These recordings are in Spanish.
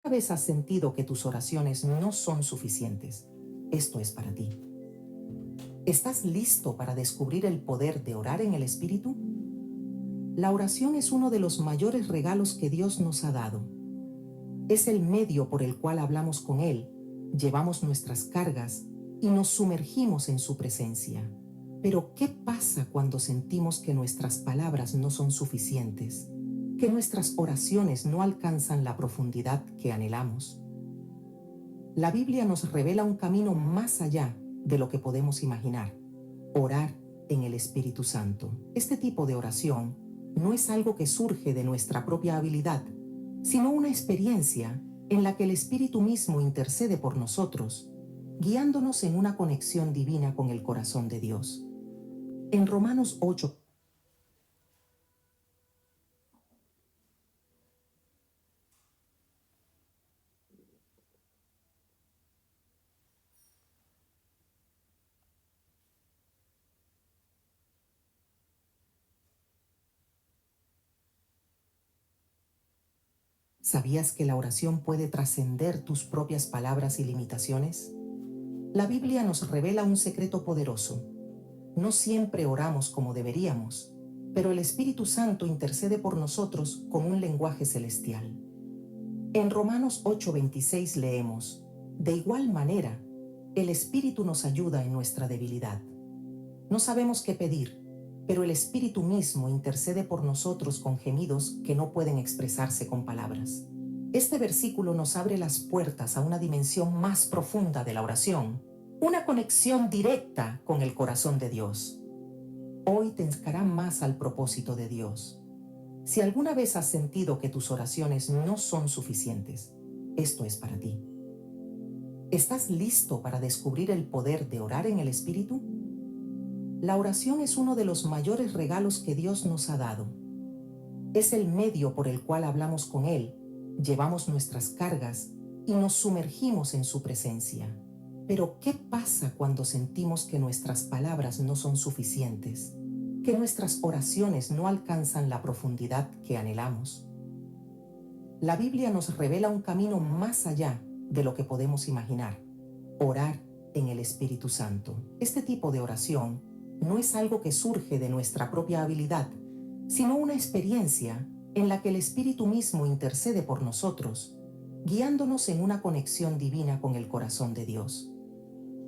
vez has sentido que tus oraciones no son suficientes? Esto es para ti. ¿Estás listo para descubrir el poder de orar en el Espíritu? La oración es uno de los mayores regalos que Dios nos ha dado. Es el medio por el cual hablamos con Él, llevamos nuestras cargas y nos sumergimos en su presencia. Pero ¿qué pasa cuando sentimos que nuestras palabras no son suficientes? Que nuestras oraciones no alcanzan la profundidad que anhelamos. La Biblia nos revela un camino más allá de lo que podemos imaginar: orar en el Espíritu Santo. Este tipo de oración no es algo que surge de nuestra propia habilidad, sino una experiencia en la que el Espíritu mismo intercede por nosotros, guiándonos en una conexión divina con el corazón de Dios. En Romanos 8, ¿sabías que la oración puede trascender tus propias palabras y limitaciones? La Biblia nos revela un secreto poderoso. No siempre oramos como deberíamos, pero el Espíritu Santo intercede por nosotros con un lenguaje celestial. En Romanos 8:26 leemos: de igual manera, el Espíritu nos ayuda en nuestra debilidad. No sabemos qué pedir, pero el Espíritu mismo intercede por nosotros con gemidos que no pueden expresarse con palabras. Este versículo nos abre las puertas a una dimensión más profunda de la oración, una conexión directa con el corazón de Dios. Hoy te acercará más al propósito de Dios. Si alguna vez has sentido que tus oraciones no son suficientes, esto es para ti. ¿Estás listo para descubrir el poder de orar en el Espíritu? La oración es uno de los mayores regalos que Dios nos ha dado. Es el medio por el cual hablamos con Él, llevamos nuestras cargas y nos sumergimos en su presencia. Pero ¿qué pasa cuando sentimos que nuestras palabras no son suficientes? Que nuestras oraciones no alcanzan la profundidad que anhelamos. La Biblia nos revela un camino más allá de lo que podemos imaginar: orar en el Espíritu Santo. Este tipo de oración no es algo que surge de nuestra propia habilidad, sino una experiencia en la que el Espíritu mismo intercede por nosotros, guiándonos en una conexión divina con el corazón de Dios.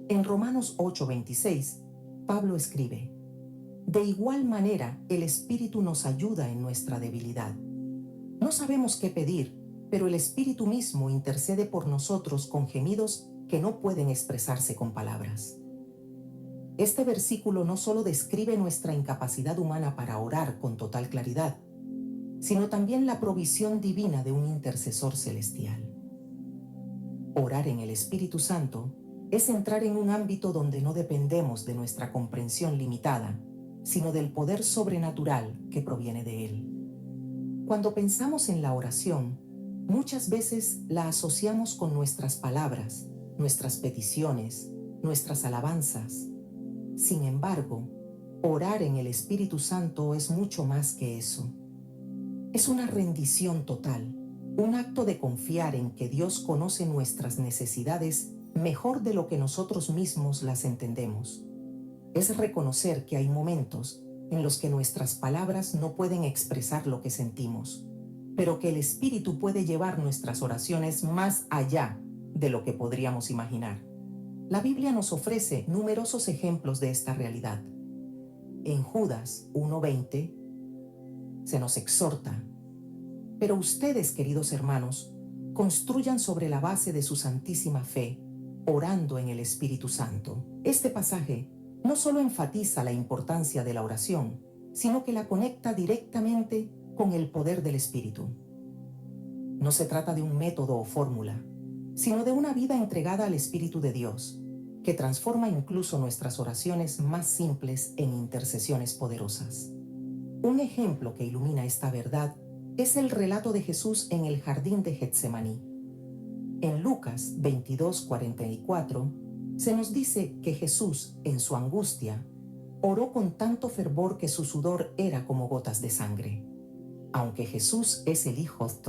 En Romanos 8:26, Pablo escribe: de igual manera, el Espíritu nos ayuda en nuestra debilidad. No sabemos qué pedir, pero el Espíritu mismo intercede por nosotros con gemidos que no pueden expresarse con palabras. Este versículo no solo describe nuestra incapacidad humana para orar con total claridad, sino también la provisión divina de un intercesor celestial. Orar en el Espíritu Santo es entrar en un ámbito donde no dependemos de nuestra comprensión limitada, sino del poder sobrenatural que proviene de Él. Cuando pensamos en la oración, muchas veces la asociamos con nuestras palabras, nuestras peticiones, nuestras alabanzas. Sin embargo, orar en el Espíritu Santo es mucho más que eso. Es una rendición total, un acto de confiar en que Dios conoce nuestras necesidades mejor de lo que nosotros mismos las entendemos. Es reconocer que hay momentos en los que nuestras palabras no pueden expresar lo que sentimos, pero que el Espíritu puede llevar nuestras oraciones más allá de lo que podríamos imaginar. La Biblia nos ofrece numerosos ejemplos de esta realidad. En Judas 1:20 se nos exhorta: pero ustedes, queridos hermanos, construyan sobre la base de su santísima fe, orando en el Espíritu Santo. Este pasaje no solo enfatiza la importancia de la oración, sino que la conecta directamente con el poder del Espíritu. No se trata de un método o fórmula, sino de una vida entregada al Espíritu de Dios, que transforma incluso nuestras oraciones más simples en intercesiones poderosas. Un ejemplo que ilumina esta verdad es el relato de Jesús en el jardín de Getsemaní. En Lucas 22:44 se nos dice que Jesús, en su angustia, oró con tanto fervor que su sudor era como gotas de sangre. Aunque Jesús es el Hijo es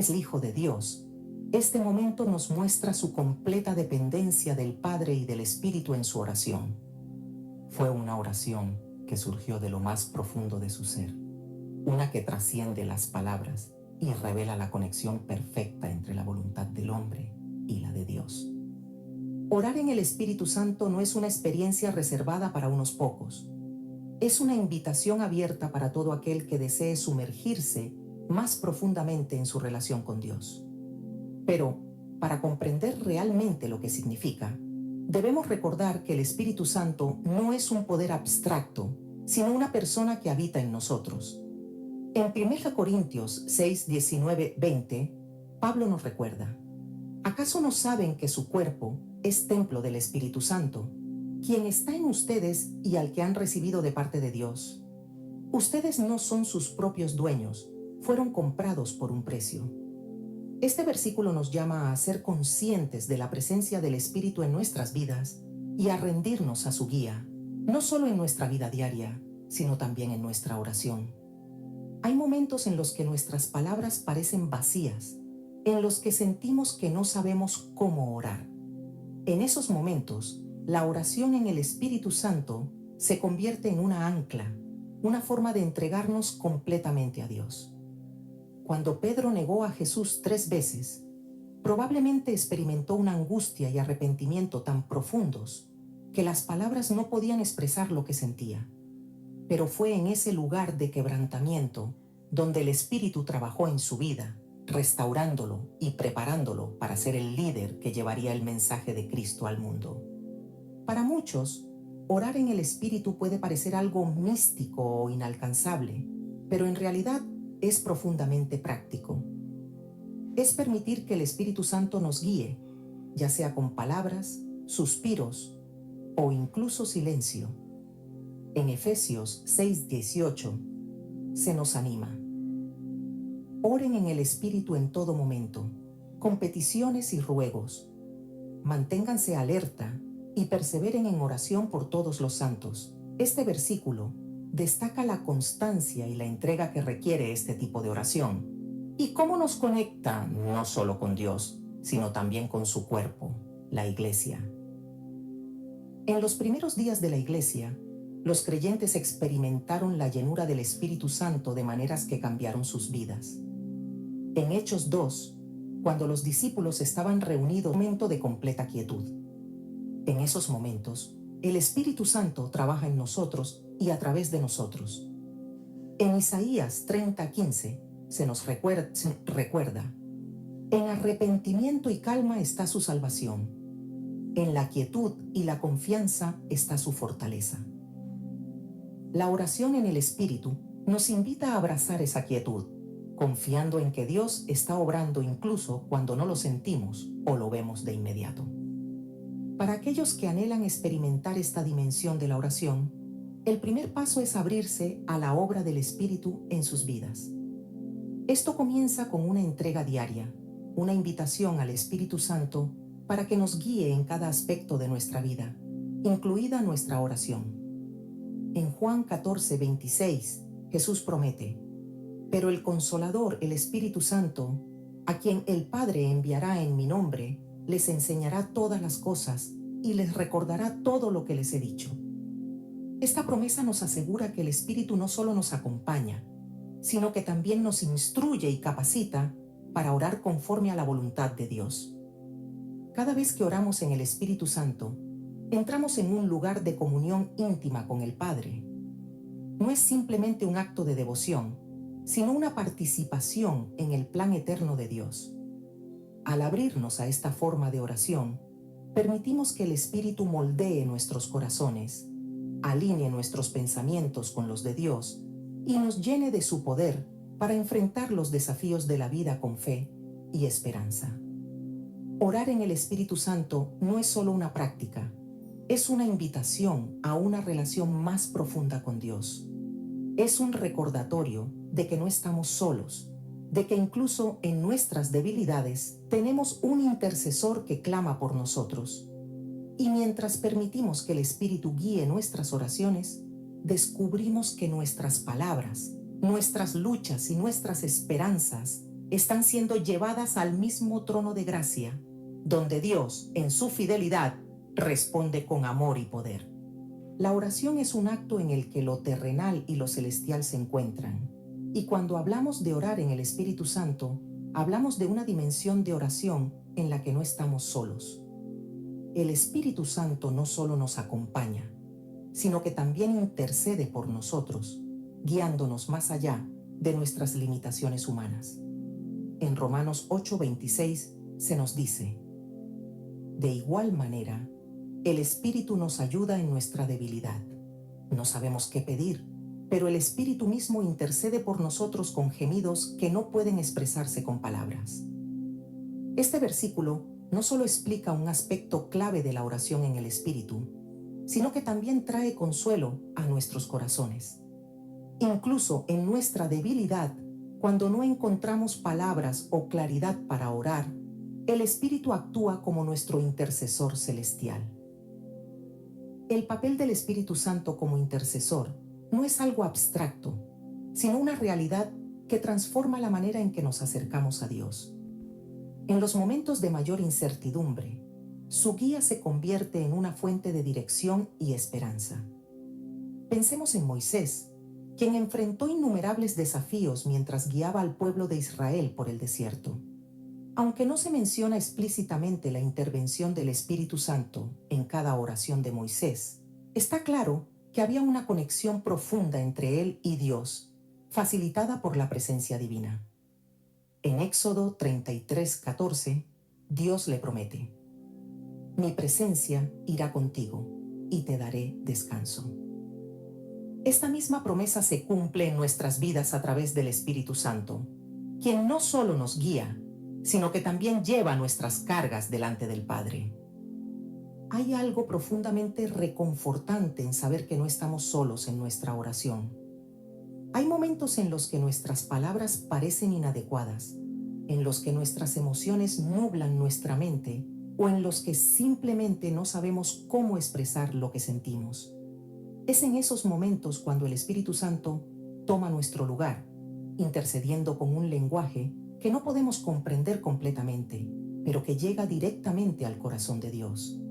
el Hijo de Dios, este momento nos muestra su completa dependencia del Padre y del Espíritu en su oración. Fue una oración que surgió de lo más profundo de su ser, una que trasciende las palabras y revela la conexión perfecta entre la voluntad del hombre y la de Dios. Orar en el Espíritu Santo no es una experiencia reservada para unos pocos. Es una invitación abierta para todo aquel que desee sumergirse más profundamente en su relación con Dios. Pero, para comprender realmente lo que significa, debemos recordar que el Espíritu Santo no es un poder abstracto, sino una persona que habita en nosotros. En 1 Corintios 6, 19, 20, Pablo nos recuerda: ¿acaso no saben que su cuerpo es templo del Espíritu Santo, quien está en ustedes y al que han recibido de parte de Dios? Ustedes no son sus propios dueños, fueron comprados por un precio. Este versículo nos llama a ser conscientes de la presencia del Espíritu en nuestras vidas y a rendirnos a su guía, no solo en nuestra vida diaria, sino también en nuestra oración. Hay momentos en los que nuestras palabras parecen vacías, en los que sentimos que no sabemos cómo orar. En esos momentos, la oración en el Espíritu Santo se convierte en una ancla, una forma de entregarnos completamente a Dios. Cuando Pedro negó a Jesús 3 veces, probablemente experimentó una angustia y arrepentimiento tan profundos que las palabras no podían expresar lo que sentía. Pero fue en ese lugar de quebrantamiento donde el Espíritu trabajó en su vida, restaurándolo y preparándolo para ser el líder que llevaría el mensaje de Cristo al mundo. Para muchos, orar en el Espíritu puede parecer algo místico o inalcanzable, pero en realidad es profundamente práctico. Es permitir que el Espíritu Santo nos guíe, ya sea con palabras, suspiros o incluso silencio. En Efesios 6:18 se nos anima: oren en el Espíritu en todo momento, con peticiones y ruegos. Manténganse alerta y perseveren en oración por todos los santos. Este versículo destaca la constancia y la entrega que requiere este tipo de oración y cómo nos conecta no solo con Dios, sino también con su cuerpo, la Iglesia. En los primeros días de la Iglesia, los creyentes experimentaron la llenura del Espíritu Santo de maneras que cambiaron sus vidas. En Hechos 2, cuando los discípulos estaban reunidos en un momento de completa quietud. En esos momentos, el Espíritu Santo trabaja en nosotros y a través de nosotros. En Isaías 30:15 se nos recuerda: en arrepentimiento y calma está su salvación. En la quietud y la confianza está su fortaleza. La oración en el Espíritu nos invita a abrazar esa quietud, confiando en que Dios está obrando incluso cuando no lo sentimos o lo vemos de inmediato. Para aquellos que anhelan experimentar esta dimensión de la oración, el primer paso es abrirse a la obra del Espíritu en sus vidas. Esto comienza con una entrega diaria, una invitación al Espíritu Santo para que nos guíe en cada aspecto de nuestra vida, incluida nuestra oración. En Juan 14:26, Jesús promete: pero el Consolador, el Espíritu Santo, a quien el Padre enviará en mi nombre, les enseñará todas las cosas y les recordará todo lo que les he dicho. Esta promesa nos asegura que el Espíritu no solo nos acompaña, sino que también nos instruye y capacita para orar conforme a la voluntad de Dios. Cada vez que oramos en el Espíritu Santo, entramos en un lugar de comunión íntima con el Padre. No es simplemente un acto de devoción, sino una participación en el plan eterno de Dios. Al abrirnos a esta forma de oración, permitimos que el Espíritu moldee nuestros corazones, alinee nuestros pensamientos con los de Dios y nos llene de su poder para enfrentar los desafíos de la vida con fe y esperanza. Orar en el Espíritu Santo no es solo una práctica, es una invitación a una relación más profunda con Dios. Es un recordatorio de que no estamos solos, de que incluso en nuestras debilidades tenemos un intercesor que clama por nosotros. Y mientras permitimos que el Espíritu guíe nuestras oraciones, descubrimos que nuestras palabras, nuestras luchas y nuestras esperanzas están siendo llevadas al mismo trono de gracia, donde Dios, en su fidelidad, responde con amor y poder. La oración es un acto en el que lo terrenal y lo celestial se encuentran. Y cuando hablamos de orar en el Espíritu Santo, hablamos de una dimensión de oración en la que no estamos solos. El Espíritu Santo no solo nos acompaña, sino que también intercede por nosotros, guiándonos más allá de nuestras limitaciones humanas. En Romanos 8:26 se nos dice: de igual manera, el Espíritu nos ayuda en nuestra debilidad. No sabemos qué pedir, pero el Espíritu mismo intercede por nosotros con gemidos que no pueden expresarse con palabras. Este versículo no solo explica un aspecto clave de la oración en el Espíritu, sino que también trae consuelo a nuestros corazones. Incluso en nuestra debilidad, cuando no encontramos palabras o claridad para orar, el Espíritu actúa como nuestro intercesor celestial. El papel del Espíritu Santo como intercesor no es algo abstracto, sino una realidad que transforma la manera en que nos acercamos a Dios. En los momentos de mayor incertidumbre, su guía se convierte en una fuente de dirección y esperanza. Pensemos en Moisés, quien enfrentó innumerables desafíos mientras guiaba al pueblo de Israel por el desierto. Aunque no se menciona explícitamente la intervención del Espíritu Santo en cada oración de Moisés, está claro que había una conexión profunda entre él y Dios, facilitada por la presencia divina. En Éxodo 33:14, Dios le promete: mi presencia irá contigo y te daré descanso. Esta misma promesa se cumple en nuestras vidas a través del Espíritu Santo, quien no solo nos guía, sino que también lleva nuestras cargas delante del Padre. Hay algo profundamente reconfortante en saber que no estamos solos en nuestra oración. Hay momentos en los que nuestras palabras parecen inadecuadas, en los que nuestras emociones nublan nuestra mente o en los que simplemente no sabemos cómo expresar lo que sentimos. Es en esos momentos cuando el Espíritu Santo toma nuestro lugar, intercediendo con un lenguaje que no podemos comprender completamente, pero que llega directamente al corazón de Dios.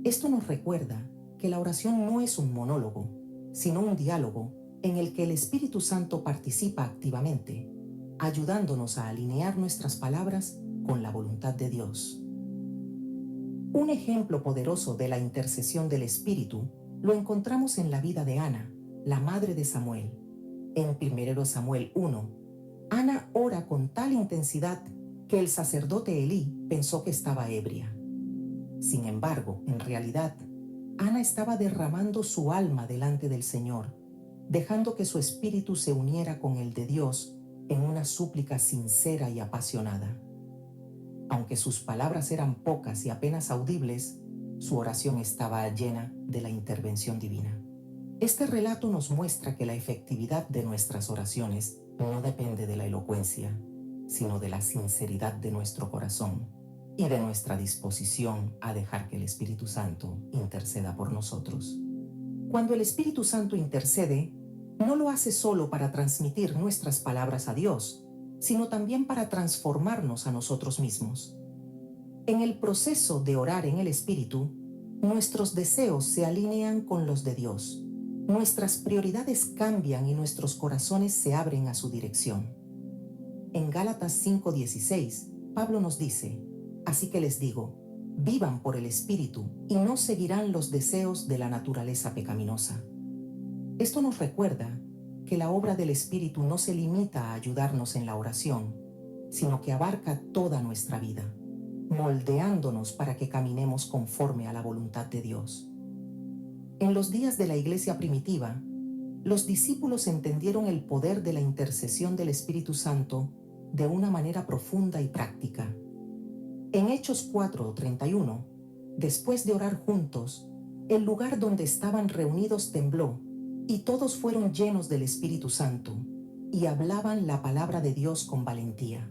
Esto nos recuerda que la oración no es un monólogo, sino un diálogo en el que el Espíritu Santo participa activamente, ayudándonos a alinear nuestras palabras con la voluntad de Dios. Un ejemplo poderoso de la intercesión del Espíritu lo encontramos en la vida de Ana, la madre de Samuel. En 1 Samuel 1, Ana ora con tal intensidad que el sacerdote Elí pensó que estaba ebria. Sin embargo, en realidad, Ana estaba derramando su alma delante del Señor, dejando que su espíritu se uniera con el de Dios en una súplica sincera y apasionada. Aunque sus palabras eran pocas y apenas audibles, su oración estaba llena de la intervención divina. Este relato nos muestra que la efectividad de nuestras oraciones no depende de la elocuencia, sino de la sinceridad de nuestro corazón y de nuestra disposición a dejar que el Espíritu Santo interceda por nosotros. Cuando el Espíritu Santo intercede, no lo hace solo para transmitir nuestras palabras a Dios, sino también para transformarnos a nosotros mismos. En el proceso de orar en el Espíritu, nuestros deseos se alinean con los de Dios. Nuestras prioridades cambian y nuestros corazones se abren a su dirección. En Gálatas 5:16, Pablo nos dice: así que les digo, vivan por el Espíritu y no seguirán los deseos de la naturaleza pecaminosa. Esto nos recuerda que la obra del Espíritu no se limita a ayudarnos en la oración, sino que abarca toda nuestra vida, moldeándonos para que caminemos conforme a la voluntad de Dios. En los días de la iglesia primitiva, los discípulos entendieron el poder de la intercesión del Espíritu Santo de una manera profunda y práctica. En Hechos 4:31, después de orar juntos, el lugar donde estaban reunidos tembló y todos fueron llenos del Espíritu Santo y hablaban la palabra de Dios con valentía.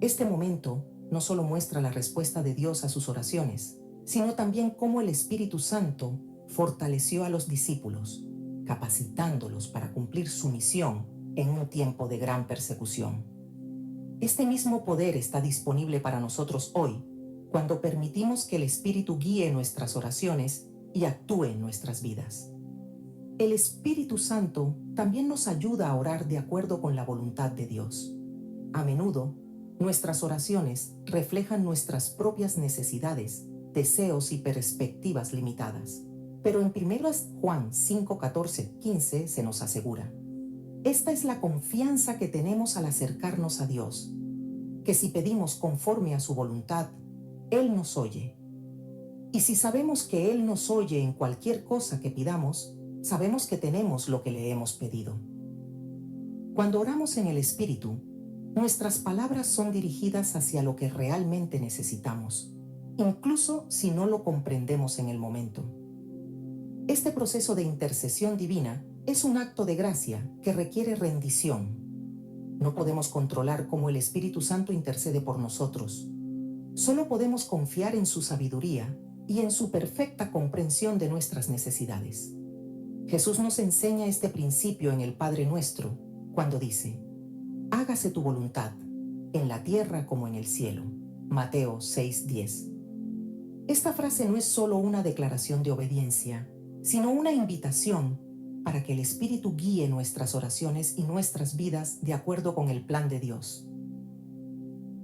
Este momento no solo muestra la respuesta de Dios a sus oraciones, sino también cómo el Espíritu Santo fortaleció a los discípulos, capacitándolos para cumplir su misión en un tiempo de gran persecución. Este mismo poder está disponible para nosotros hoy, cuando permitimos que el Espíritu guíe nuestras oraciones y actúe en nuestras vidas. El Espíritu Santo también nos ayuda a orar de acuerdo con la voluntad de Dios. A menudo, nuestras oraciones reflejan nuestras propias necesidades, deseos y perspectivas limitadas. Pero en 1 Juan 5, 14, 15 se nos asegura: esta es la confianza que tenemos al acercarnos a Dios, que si pedimos conforme a su voluntad, Él nos oye. Y si sabemos que Él nos oye en cualquier cosa que pidamos, sabemos que tenemos lo que le hemos pedido. Cuando oramos en el Espíritu, nuestras palabras son dirigidas hacia lo que realmente necesitamos, incluso si no lo comprendemos en el momento. Este proceso de intercesión divina es un acto de gracia que requiere rendición. No podemos controlar cómo el Espíritu Santo intercede por nosotros. Solo podemos confiar en su sabiduría y en su perfecta comprensión de nuestras necesidades. Jesús nos enseña este principio en el Padre Nuestro, cuando dice: hágase tu voluntad, en la tierra como en el cielo. Mateo 6:10. Esta frase no es solo una declaración de obediencia, sino una invitación para que el Espíritu guíe nuestras oraciones y nuestras vidas de acuerdo con el plan de Dios.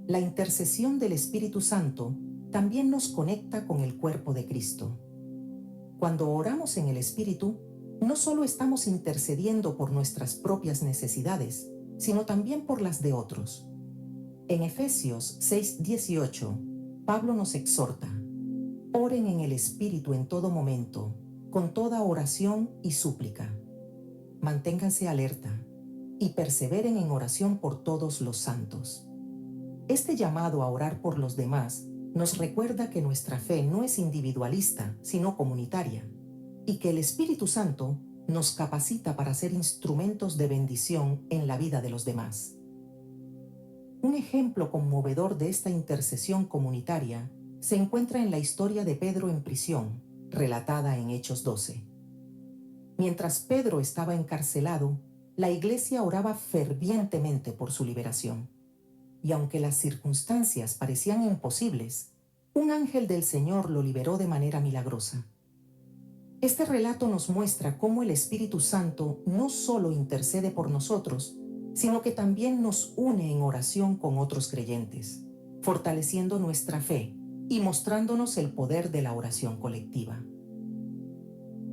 La intercesión del Espíritu Santo también nos conecta con el cuerpo de Cristo. Cuando oramos en el Espíritu, no solo estamos intercediendo por nuestras propias necesidades, sino también por las de otros. En Efesios 6:18, Pablo nos exhorta: oren en el Espíritu en todo momento, con toda oración y súplica. Manténganse alerta y perseveren en oración por todos los santos. Este llamado a orar por los demás nos recuerda que nuestra fe no es individualista, sino comunitaria, y que el Espíritu Santo nos capacita para ser instrumentos de bendición en la vida de los demás. Un ejemplo conmovedor de esta intercesión comunitaria se encuentra en la historia de Pedro en prisión, relatada en Hechos 12. Mientras Pedro estaba encarcelado, la iglesia oraba fervientemente por su liberación. Y aunque las circunstancias parecían imposibles, un ángel del Señor lo liberó de manera milagrosa. Este relato nos muestra cómo el Espíritu Santo no solo intercede por nosotros, sino que también nos une en oración con otros creyentes, fortaleciendo nuestra fe y mostrándonos el poder de la oración colectiva.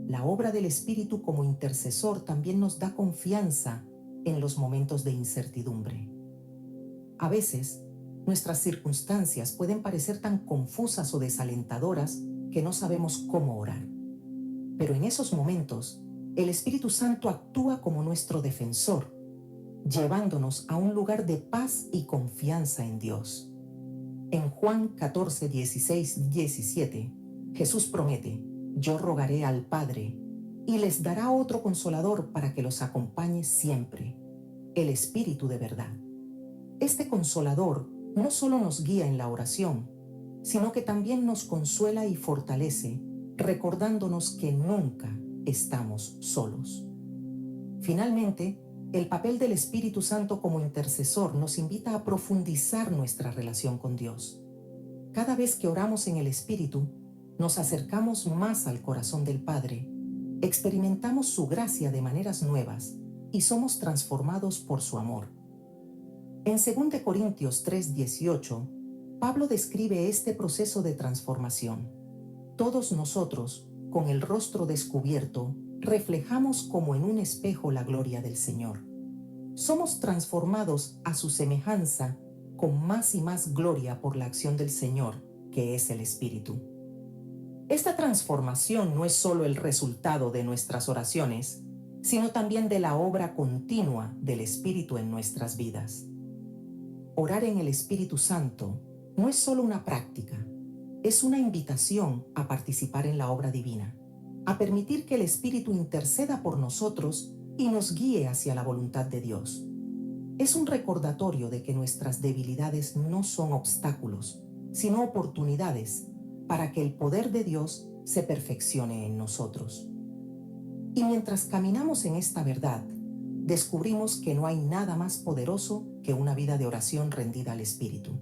La obra del Espíritu como intercesor también nos da confianza en los momentos de incertidumbre. A veces, nuestras circunstancias pueden parecer tan confusas o desalentadoras que no sabemos cómo orar. Pero en esos momentos, el Espíritu Santo actúa como nuestro defensor, llevándonos a un lugar de paz y confianza en Dios. En Juan 14, 16, 17, Jesús promete: yo rogaré al Padre y les dará otro consolador para que los acompañe siempre, el Espíritu de verdad. Este consolador no solo nos guía en la oración, sino que también nos consuela y fortalece, recordándonos que nunca estamos solos. Finalmente, el papel del Espíritu Santo como intercesor nos invita a profundizar nuestra relación con Dios. Cada vez que oramos en el Espíritu, nos acercamos más al corazón del Padre, experimentamos su gracia de maneras nuevas y somos transformados por su amor. En 2 Corintios 3:18, Pablo describe este proceso de transformación. Todos nosotros, con el rostro descubierto, reflejamos como en un espejo la gloria del Señor. Somos transformados a su semejanza con más y más gloria por la acción del Señor, que es el Espíritu. Esta transformación no es solo el resultado de nuestras oraciones, sino también de la obra continua del Espíritu en nuestras vidas. Orar en el Espíritu Santo no es solo una práctica, es una invitación a participar en la obra divina, a permitir que el Espíritu interceda por nosotros y nos guíe hacia la voluntad de Dios. Es un recordatorio de que nuestras debilidades no son obstáculos, sino oportunidades para que el poder de Dios se perfeccione en nosotros. Y mientras caminamos en esta verdad, descubrimos que no hay nada más poderoso que una vida de oración rendida al Espíritu.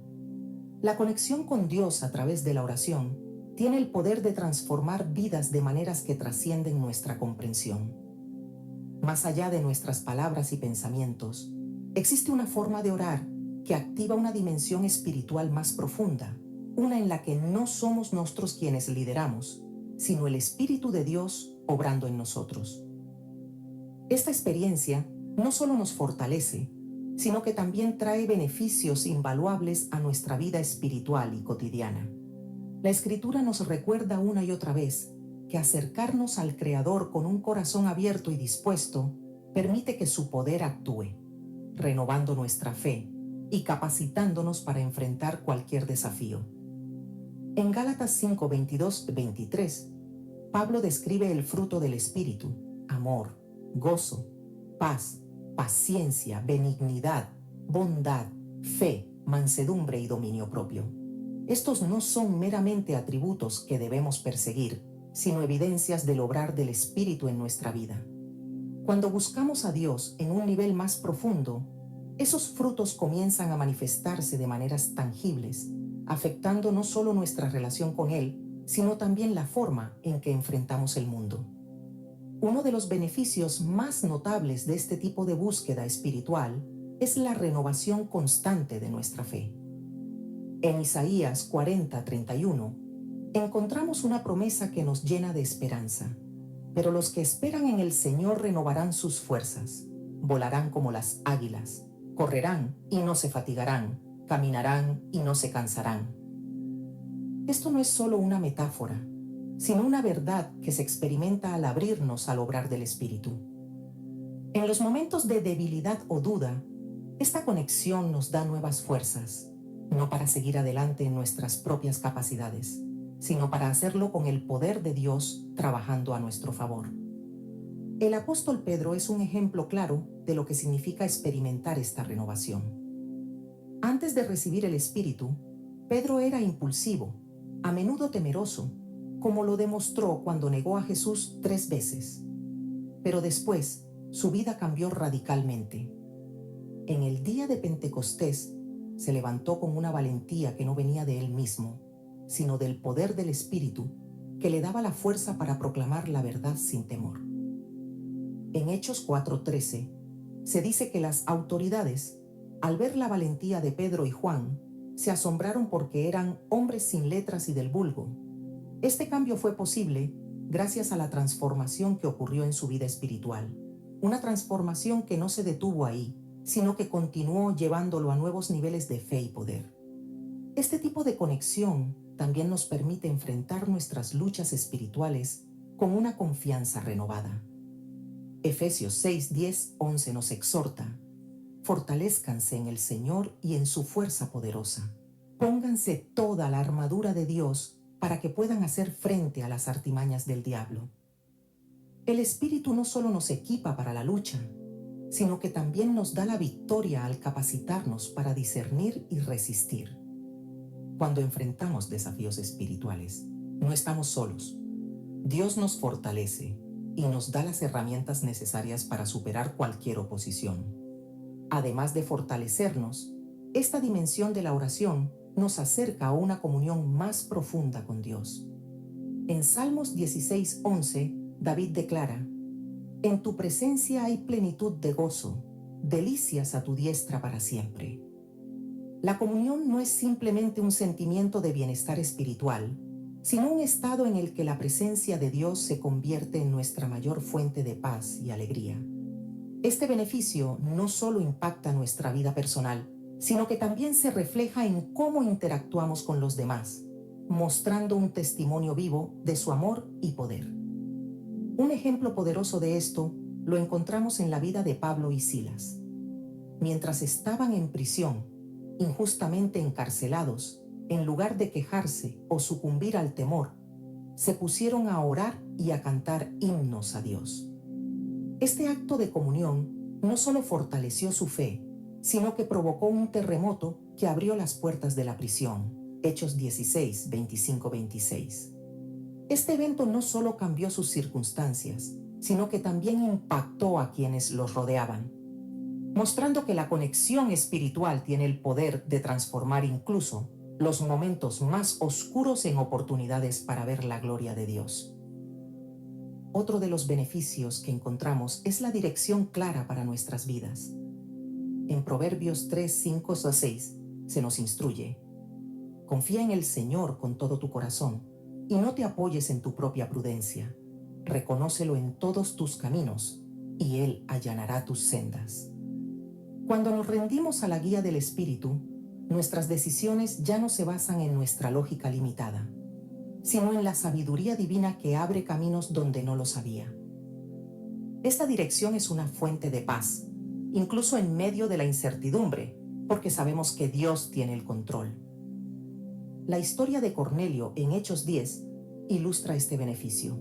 La conexión con Dios a través de la oración tiene el poder de transformar vidas de maneras que trascienden nuestra comprensión. Más allá de nuestras palabras y pensamientos, existe una forma de orar que activa una dimensión espiritual más profunda, una en la que no somos nosotros quienes lideramos, sino el Espíritu de Dios obrando en nosotros. Esta experiencia no solo nos fortalece, sino que también trae beneficios invaluables a nuestra vida espiritual y cotidiana. La Escritura nos recuerda una y otra vez que acercarnos al Creador con un corazón abierto y dispuesto permite que su poder actúe, renovando nuestra fe y capacitándonos para enfrentar cualquier desafío. En Gálatas 5, 22, 23, Pablo describe el fruto del Espíritu: amor, gozo, paz, paciencia, benignidad, bondad, fe, mansedumbre y dominio propio. Estos no son meramente atributos que debemos perseguir, sino evidencias del obrar del Espíritu en nuestra vida. Cuando buscamos a Dios en un nivel más profundo, esos frutos comienzan a manifestarse de maneras tangibles, afectando no solo nuestra relación con Él, sino también la forma en que enfrentamos el mundo. Uno de los beneficios más notables de este tipo de búsqueda espiritual es la renovación constante de nuestra fe. En Isaías 40:31 encontramos una promesa que nos llena de esperanza. Pero los que esperan en el Señor renovarán sus fuerzas, volarán como las águilas, correrán y no se fatigarán, caminarán y no se cansarán. Esto no es solo una metáfora, sino una verdad que se experimenta al abrirnos al obrar del Espíritu. En los momentos de debilidad o duda, esta conexión nos da nuevas fuerzas, no para seguir adelante en nuestras propias capacidades, sino para hacerlo con el poder de Dios trabajando a nuestro favor. El apóstol Pedro es un ejemplo claro de lo que significa experimentar esta renovación. Antes de recibir el Espíritu, Pedro era impulsivo, a menudo temeroso, como lo demostró cuando negó a Jesús 3 veces. Pero después, su vida cambió radicalmente. En el día de Pentecostés, se levantó con una valentía que no venía de él mismo, sino del poder del Espíritu, que le daba la fuerza para proclamar la verdad sin temor. En Hechos 4:13, se dice que las autoridades, al ver la valentía de Pedro y Juan, se asombraron porque eran hombres sin letras y del vulgo. Este cambio fue posible gracias a la transformación que ocurrió en su vida espiritual, una transformación que no se detuvo ahí, sino que continuó llevándolo a nuevos niveles de fe y poder. Este tipo de conexión también nos permite enfrentar nuestras luchas espirituales con una confianza renovada. Efesios 6, 10, 11 nos exhorta: fortalezcanse en el Señor y en su fuerza poderosa. Pónganse toda la armadura de Dios para que puedan hacer frente a las artimañas del diablo. El Espíritu no solo nos equipa para la lucha, sino que también nos da la victoria al capacitarnos para discernir y resistir. Cuando enfrentamos desafíos espirituales, no estamos solos. Dios nos fortalece y nos da las herramientas necesarias para superar cualquier oposición. Además de fortalecernos, esta dimensión de la oración nos acerca a una comunión más profunda con Dios. En Salmos 16:11, David declara: en tu presencia hay plenitud de gozo, delicias a tu diestra para siempre. La comunión no es simplemente un sentimiento de bienestar espiritual, sino un estado en el que la presencia de Dios se convierte en nuestra mayor fuente de paz y alegría. Este beneficio no solo impacta nuestra vida personal, sino que también se refleja en cómo interactuamos con los demás, mostrando un testimonio vivo de su amor y poder. Un ejemplo poderoso de esto lo encontramos en la vida de Pablo y Silas. Mientras estaban en prisión, injustamente encarcelados, en lugar de quejarse o sucumbir al temor, se pusieron a orar y a cantar himnos a Dios. Este acto de comunión no solo fortaleció su fe, sino que provocó un terremoto que abrió las puertas de la prisión. Hechos 16, 25, 26. Este evento no solo cambió sus circunstancias, sino que también impactó a quienes los rodeaban, mostrando que la conexión espiritual tiene el poder de transformar incluso los momentos más oscuros en oportunidades para ver la gloria de Dios. Otro de los beneficios que encontramos es la dirección clara para nuestras vidas. En Proverbios 3, 5 o 6 se nos instruye: confía en el Señor con todo tu corazón y no te apoyes en tu propia prudencia. Reconócelo en todos tus caminos y Él allanará tus sendas. Cuando nos rendimos a la guía del Espíritu, nuestras decisiones ya no se basan en nuestra lógica limitada, sino en la sabiduría divina que abre caminos donde no los había. Esta dirección es una fuente de paz, incluso en medio de la incertidumbre, porque sabemos que Dios tiene el control. La historia de Cornelio en Hechos 10 ilustra este beneficio.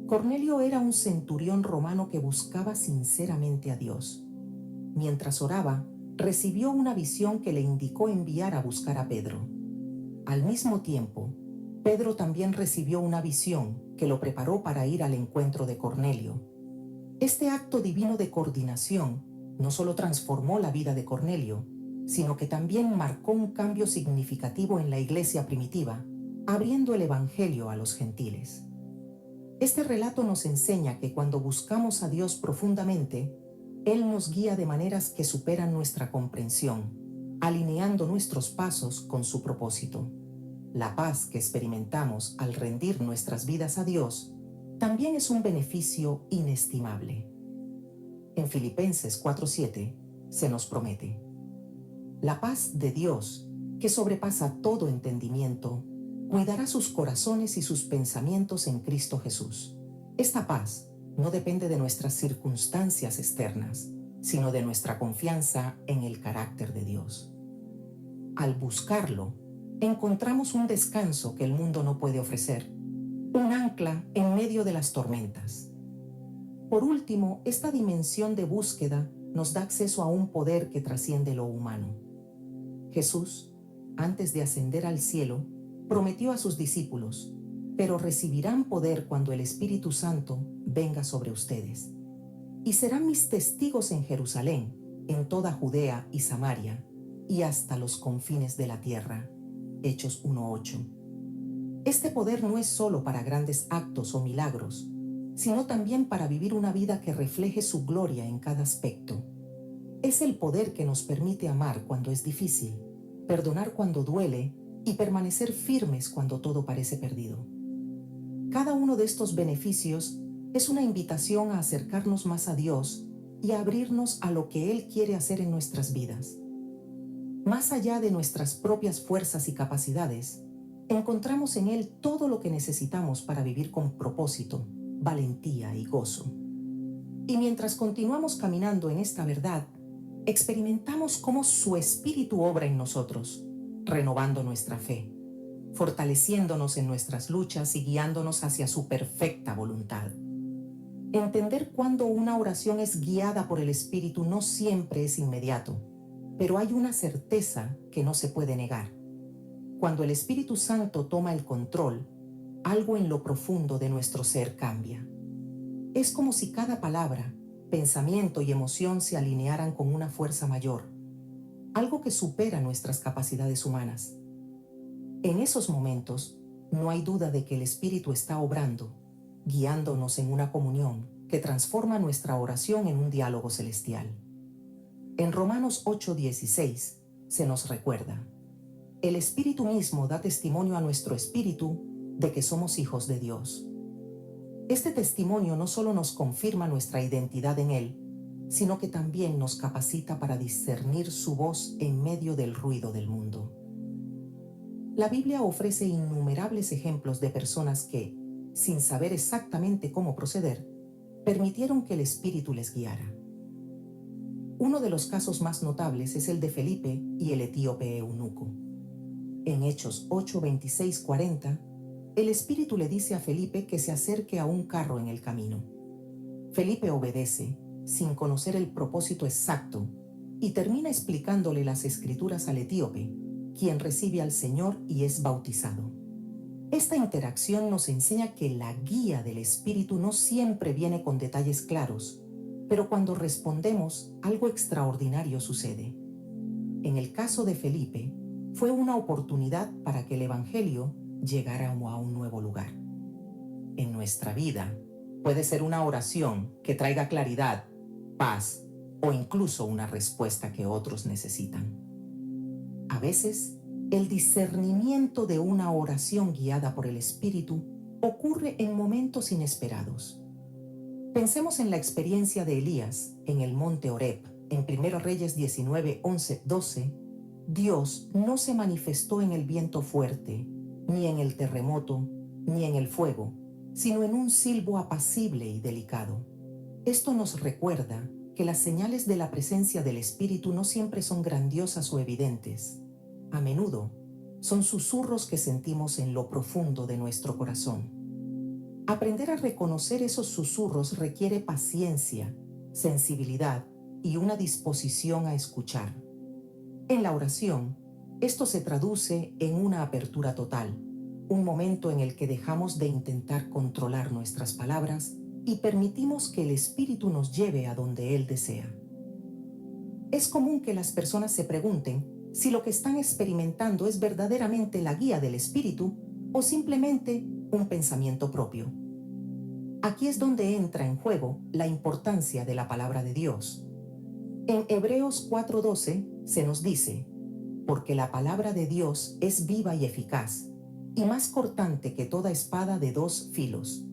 Cornelio era un centurión romano que buscaba sinceramente a Dios. Mientras oraba, recibió una visión que le indicó enviar a buscar a Pedro. Al mismo tiempo, Pedro también recibió una visión que lo preparó para ir al encuentro de Cornelio. Este acto divino de coordinación no solo transformó la vida de Cornelio, sino que también marcó un cambio significativo en la iglesia primitiva, abriendo el evangelio a los gentiles. Este relato nos enseña que cuando buscamos a Dios profundamente, Él nos guía de maneras que superan nuestra comprensión, alineando nuestros pasos con su propósito. La paz que experimentamos al rendir nuestras vidas a Dios también es un beneficio inestimable. En Filipenses 4:7 se nos promete: la paz de Dios, que sobrepasa todo entendimiento, cuidará sus corazones y sus pensamientos en Cristo Jesús. Esta paz no depende de nuestras circunstancias externas, sino de nuestra confianza en el carácter de Dios. Al buscarlo, encontramos un descanso que el mundo no puede ofrecer, un ancla en medio de las tormentas. Por último, esta dimensión de búsqueda nos da acceso a un poder que trasciende lo humano. Jesús, antes de ascender al cielo, prometió a sus discípulos: pero recibirán poder cuando el Espíritu Santo venga sobre ustedes. Y serán mis testigos en Jerusalén, en toda Judea y Samaria, y hasta los confines de la tierra. Hechos 1:8. Este poder no es solo para grandes actos o milagros, sino también para vivir una vida que refleje su gloria en cada aspecto. Es el poder que nos permite amar cuando es difícil, perdonar cuando duele y permanecer firmes cuando todo parece perdido. Cada uno de estos beneficios es una invitación a acercarnos más a Dios y a abrirnos a lo que Él quiere hacer en nuestras vidas. Más allá de nuestras propias fuerzas y capacidades, encontramos en Él todo lo que necesitamos para vivir con propósito, valentía y gozo. Y mientras continuamos caminando en esta verdad, experimentamos cómo su Espíritu obra en nosotros, renovando nuestra fe, fortaleciéndonos en nuestras luchas y guiándonos hacia su perfecta voluntad. Entender cuándo una oración es guiada por el Espíritu no siempre es inmediato, pero hay una certeza que no se puede negar. Cuando el Espíritu Santo toma el control, algo en lo profundo de nuestro ser cambia. Es como si cada palabra, pensamiento y emoción se alinearan con una fuerza mayor, algo que supera nuestras capacidades humanas. En esos momentos, no hay duda de que el Espíritu está obrando, guiándonos en una comunión que transforma nuestra oración en un diálogo celestial. En Romanos 8:16 se nos recuerda: el Espíritu mismo da testimonio a nuestro espíritu de que somos hijos de Dios. Este testimonio no solo nos confirma nuestra identidad en Él, sino que también nos capacita para discernir su voz en medio del ruido del mundo. La Biblia ofrece innumerables ejemplos de personas que, sin saber exactamente cómo proceder, permitieron que el Espíritu les guiara. Uno de los casos más notables es el de Felipe y el etíope eunuco. En Hechos 8, 26, 40, el Espíritu le dice a Felipe que se acerque a un carro en el camino. Felipe obedece, sin conocer el propósito exacto, y termina explicándole las Escrituras al etíope, quien recibe al Señor y es bautizado. Esta interacción nos enseña que la guía del Espíritu no siempre viene con detalles claros, pero cuando respondemos, algo extraordinario sucede. En el caso de Felipe, fue una oportunidad para que el Evangelio llegara a un nuevo lugar. En nuestra vida, puede ser una oración que traiga claridad, paz o incluso una respuesta que otros necesitan. A veces, el discernimiento de una oración guiada por el Espíritu ocurre en momentos inesperados. Pensemos en la experiencia de Elías en el monte Horeb. En 1 Reyes 19, 11, 12, Dios no se manifestó en el viento fuerte, ni en el terremoto, ni en el fuego, sino en un silbo apacible y delicado. Esto nos recuerda que las señales de la presencia del Espíritu no siempre son grandiosas o evidentes. A menudo son susurros que sentimos en lo profundo de nuestro corazón. Aprender a reconocer esos susurros requiere paciencia, sensibilidad y una disposición a escuchar. En la oración, esto se traduce en una apertura total, un momento en el que dejamos de intentar controlar nuestras palabras y permitimos que el Espíritu nos lleve a donde Él desea. Es común que las personas se pregunten si lo que están experimentando es verdaderamente la guía del Espíritu o simplemente un pensamiento propio. Aquí es donde entra en juego la importancia de la palabra de Dios. En Hebreos 4:12 se nos dice: porque la palabra de Dios es viva y eficaz, y más cortante que toda espada de dos filos.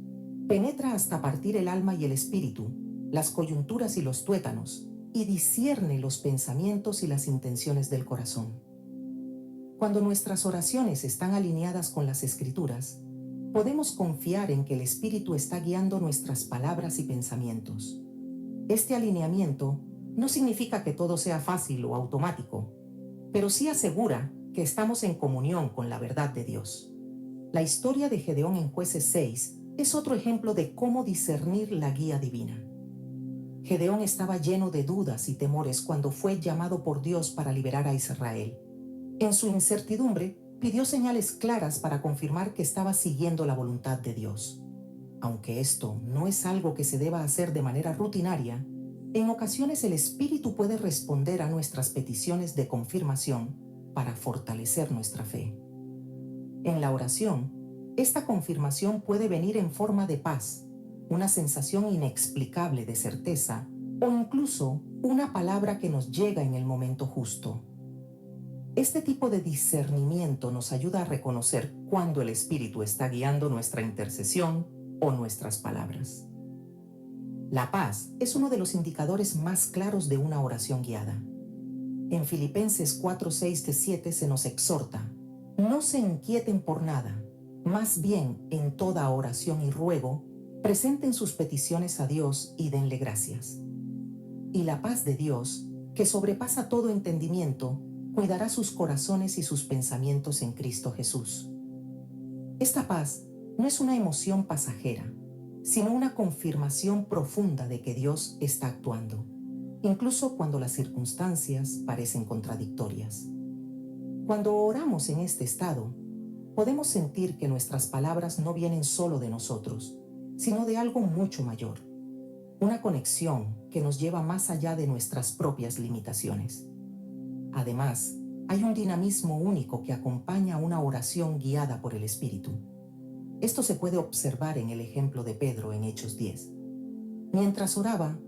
Penetra hasta partir el alma y el espíritu, las coyunturas y los tuétanos, y discierne los pensamientos y las intenciones del corazón. Cuando nuestras oraciones están alineadas con las Escrituras, podemos confiar en que el Espíritu está guiando nuestras palabras y pensamientos. Este alineamiento no significa que todo sea fácil o automático, pero sí asegura que estamos en comunión con la verdad de Dios. La historia de Gedeón en Jueces 6 es otro ejemplo de cómo discernir la guía divina. Gedeón estaba lleno de dudas y temores cuando fue llamado por Dios para liberar a Israel. En su incertidumbre, pidió señales claras para confirmar que estaba siguiendo la voluntad de Dios. Aunque esto no es algo que se deba hacer de manera rutinaria, en ocasiones el Espíritu puede responder a nuestras peticiones de confirmación para fortalecer nuestra fe. En la oración, esta confirmación puede venir en forma de paz, una sensación inexplicable de certeza o incluso una palabra que nos llega en el momento justo. Este tipo de discernimiento nos ayuda a reconocer cuándo el Espíritu está guiando nuestra intercesión o nuestras palabras. La paz es uno de los indicadores más claros de una oración guiada. En Filipenses 4, 6-7 se nos exhorta: no se inquieten por nada, más bien en toda oración y ruego, presenten sus peticiones a Dios y denle gracias. Y la paz de Dios, que sobrepasa todo entendimiento, cuidará sus corazones y sus pensamientos en Cristo Jesús. Esta paz no es una emoción pasajera, sino una confirmación profunda de que Dios está actuando, incluso cuando las circunstancias parecen contradictorias. Cuando oramos en este estado, podemos sentir que nuestras palabras no vienen solo de nosotros, sino de algo mucho mayor, una conexión que nos lleva más allá de nuestras propias limitaciones. Además, hay un dinamismo único que acompaña una oración guiada por el Espíritu. Esto se puede observar en el ejemplo de Pedro en Hechos 10. Mientras oraba,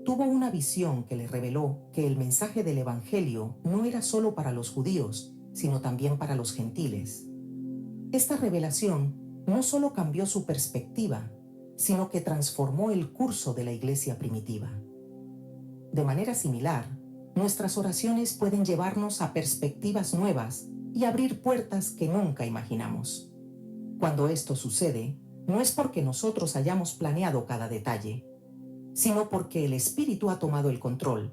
tuvo una visión que le reveló que el mensaje del Evangelio no era solo para los judíos, sino también para los gentiles. Esta revelación no solo cambió su perspectiva, sino que transformó el curso de la iglesia primitiva. De manera similar, nuestras oraciones pueden llevarnos a perspectivas nuevas y abrir puertas que nunca imaginamos. Cuando esto sucede, no es porque nosotros hayamos planeado cada detalle, sino porque el Espíritu ha tomado el control,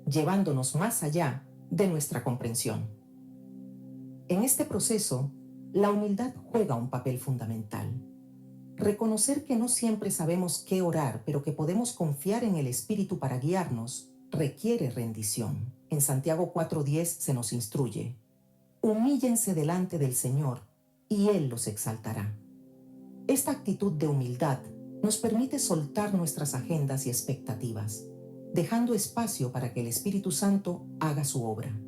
llevándonos más allá de nuestra comprensión. En este proceso, la humildad juega un papel fundamental. Reconocer que no siempre sabemos qué orar, pero que podemos confiar en el Espíritu para guiarnos, requiere rendición. En Santiago 4:10 se nos instruye: humíllense delante del Señor y Él los exaltará. Esta actitud de humildad nos permite soltar nuestras agendas y expectativas, dejando espacio para que el Espíritu Santo haga su obra.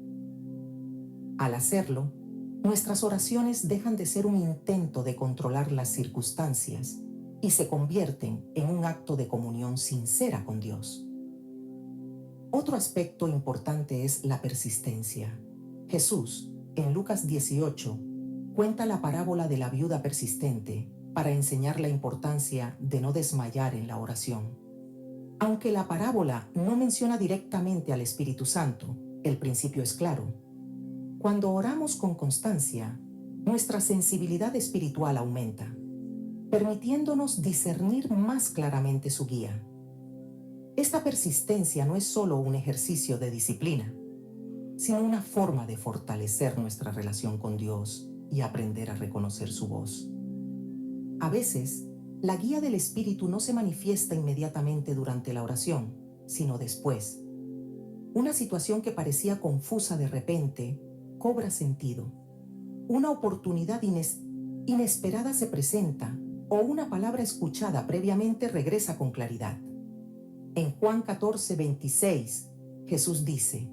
Al hacerlo, nuestras oraciones dejan de ser un intento de controlar las circunstancias y se convierten en un acto de comunión sincera con Dios. Otro aspecto importante es la persistencia. Jesús, en Lucas 18, cuenta la parábola de la viuda persistente para enseñar la importancia de no desmayar en la oración. Aunque la parábola no menciona directamente al Espíritu Santo, el principio es claro. Cuando oramos con constancia, nuestra sensibilidad espiritual aumenta, permitiéndonos discernir más claramente su guía. Esta persistencia no es solo un ejercicio de disciplina, sino una forma de fortalecer nuestra relación con Dios y aprender a reconocer su voz. A veces, la guía del Espíritu no se manifiesta inmediatamente durante la oración, sino después. Una situación que parecía confusa de repente cobra sentido. Una oportunidad inesperada se presenta o una palabra escuchada previamente regresa con claridad. En Juan 14:26, Jesús dice: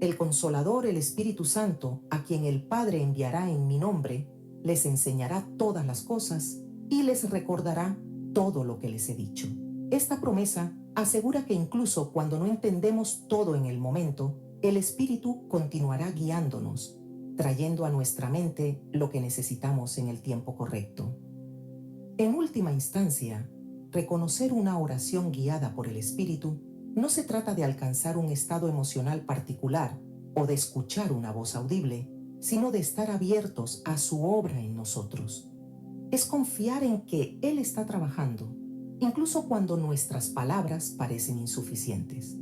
El Consolador, el Espíritu Santo, a quien el Padre enviará en mi nombre, les enseñará todas las cosas y les recordará todo lo que les he dicho. Esta promesa asegura que incluso cuando no entendemos todo en el momento, el Espíritu continuará guiándonos, trayendo a nuestra mente lo que necesitamos en el tiempo correcto. En última instancia, reconocer una oración guiada por el Espíritu no se trata de alcanzar un estado emocional particular o de escuchar una voz audible, sino de estar abiertos a su obra en nosotros. Es confiar en que Él está trabajando, incluso cuando nuestras palabras parecen insuficientes.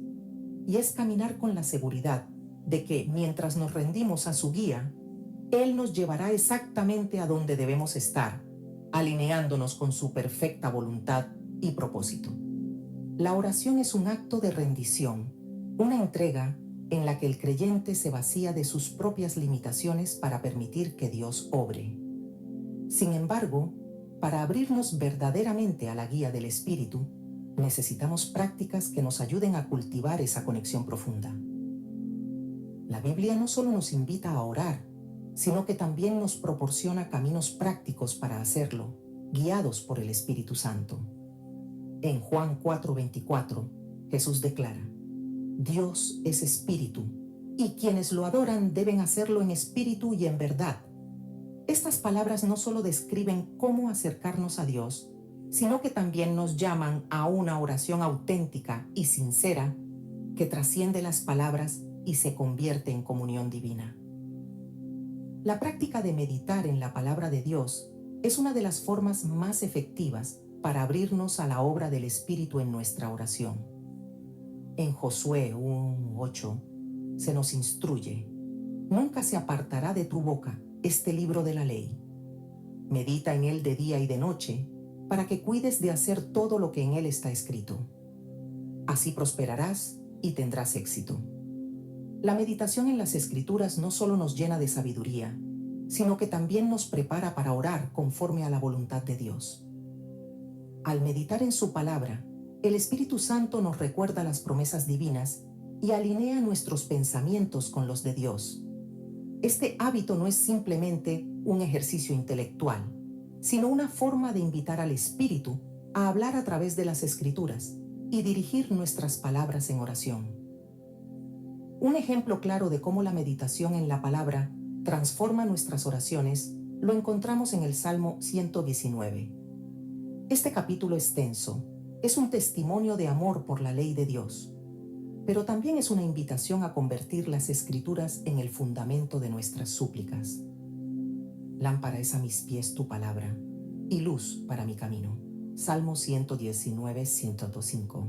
Y es caminar con la seguridad de que mientras nos rendimos a su guía, Él nos llevará exactamente a donde debemos estar, alineándonos con su perfecta voluntad y propósito. La oración es un acto de rendición, una entrega en la que el creyente se vacía de sus propias limitaciones para permitir que Dios obre. Sin embargo, para abrirnos verdaderamente a la guía del Espíritu, necesitamos prácticas que nos ayuden a cultivar esa conexión profunda. La Biblia no solo nos invita a orar, sino que también nos proporciona caminos prácticos para hacerlo, guiados por el Espíritu Santo. En Juan 4:24, Jesús declara: Dios es espíritu, y quienes lo adoran deben hacerlo en espíritu y en verdad. Estas palabras no solo describen cómo acercarnos a Dios, sino que también nos llaman a una oración auténtica y sincera que trasciende las palabras y se convierte en comunión divina. La práctica de meditar en la palabra de Dios es una de las formas más efectivas para abrirnos a la obra del Espíritu en nuestra oración. En Josué 1:8 se nos instruye: Nunca se apartará de tu boca este libro de la ley. Medita en él de día y de noche, para que cuides de hacer todo lo que en él está escrito. Así prosperarás y tendrás éxito. La meditación en las Escrituras no solo nos llena de sabiduría, sino que también nos prepara para orar conforme a la voluntad de Dios. Al meditar en su palabra, el Espíritu Santo nos recuerda las promesas divinas y alinea nuestros pensamientos con los de Dios. Este hábito no es simplemente un ejercicio intelectual, sino una forma de invitar al Espíritu a hablar a través de las Escrituras y dirigir nuestras palabras en oración. Un ejemplo claro de cómo la meditación en la palabra transforma nuestras oraciones lo encontramos en el Salmo 119. Este capítulo extenso es un testimonio de amor por la ley de Dios, pero también es una invitación a convertir las Escrituras en el fundamento de nuestras súplicas. Lámpara es a mis pies tu palabra y luz para mi camino. Salmo 119, 105.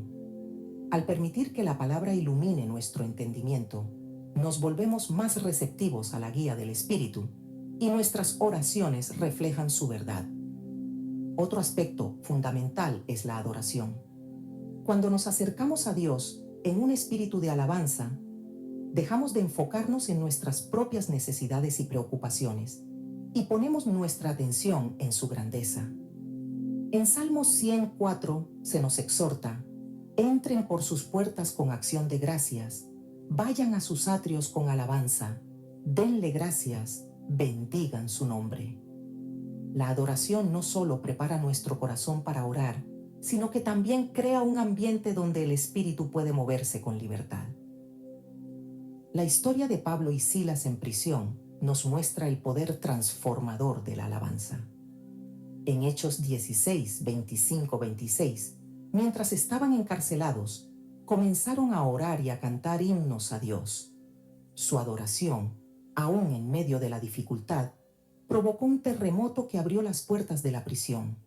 Al permitir que la palabra ilumine nuestro entendimiento, nos volvemos más receptivos a la guía del Espíritu y nuestras oraciones reflejan su verdad. Otro aspecto fundamental es la adoración. Cuando nos acercamos a Dios en un espíritu de alabanza, dejamos de enfocarnos en nuestras propias necesidades y preocupaciones y ponemos nuestra atención en su grandeza. En Salmos 104 se nos exhorta: entren por sus puertas con acción de gracias, vayan a sus atrios con alabanza, denle gracias, bendigan su nombre. La adoración no solo prepara nuestro corazón para orar, sino que también crea un ambiente donde el espíritu puede moverse con libertad. La historia de Pablo y Silas en prisión nos muestra el poder transformador de la alabanza. En Hechos 16, 25, 26, mientras estaban encarcelados, comenzaron a orar y a cantar himnos a Dios. Su adoración, aún en medio de la dificultad, provocó un terremoto que abrió las puertas de la prisión.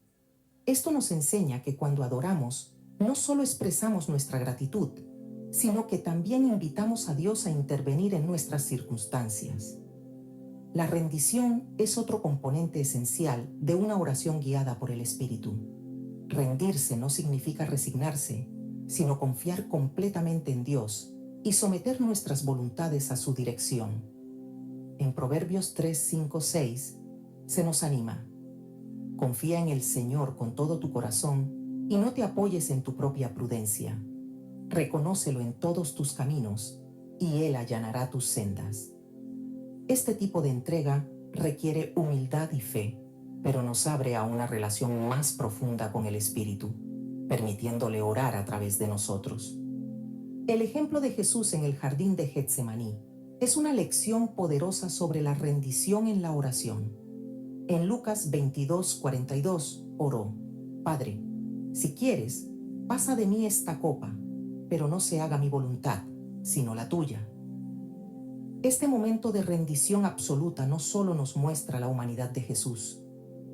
Esto nos enseña que cuando adoramos, no solo expresamos nuestra gratitud, sino que también invitamos a Dios a intervenir en nuestras circunstancias. La rendición es otro componente esencial de una oración guiada por el Espíritu. Rendirse no significa resignarse, sino confiar completamente en Dios y someter nuestras voluntades a su dirección. En Proverbios 3, 5, 6 se nos anima: confía en el Señor con todo tu corazón y no te apoyes en tu propia prudencia. Reconócelo en todos tus caminos y Él allanará tus sendas. Este tipo de entrega requiere humildad y fe, pero nos abre a una relación más profunda con el Espíritu, permitiéndole orar a través de nosotros. El ejemplo de Jesús en el jardín de Getsemaní es una lección poderosa sobre la rendición en la oración. En Lucas 22, 42 oró: Padre, si quieres, pasa de mí esta copa, pero no se haga mi voluntad, sino la tuya. Este momento de rendición absoluta no solo nos muestra la humanidad de Jesús,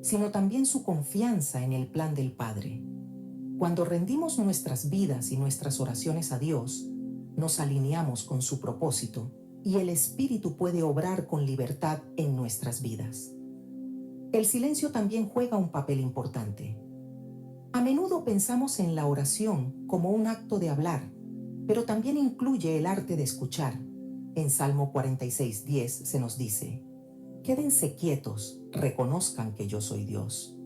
sino también su confianza en el plan del Padre. Cuando rendimos nuestras vidas y nuestras oraciones a Dios, nos alineamos con su propósito y el Espíritu puede obrar con libertad en nuestras vidas. El silencio también juega un papel importante. A menudo pensamos en la oración como un acto de hablar, pero también incluye el arte de escuchar. En Salmo 46:10 se nos dice: quédense quietos, reconozcan que yo soy Dios.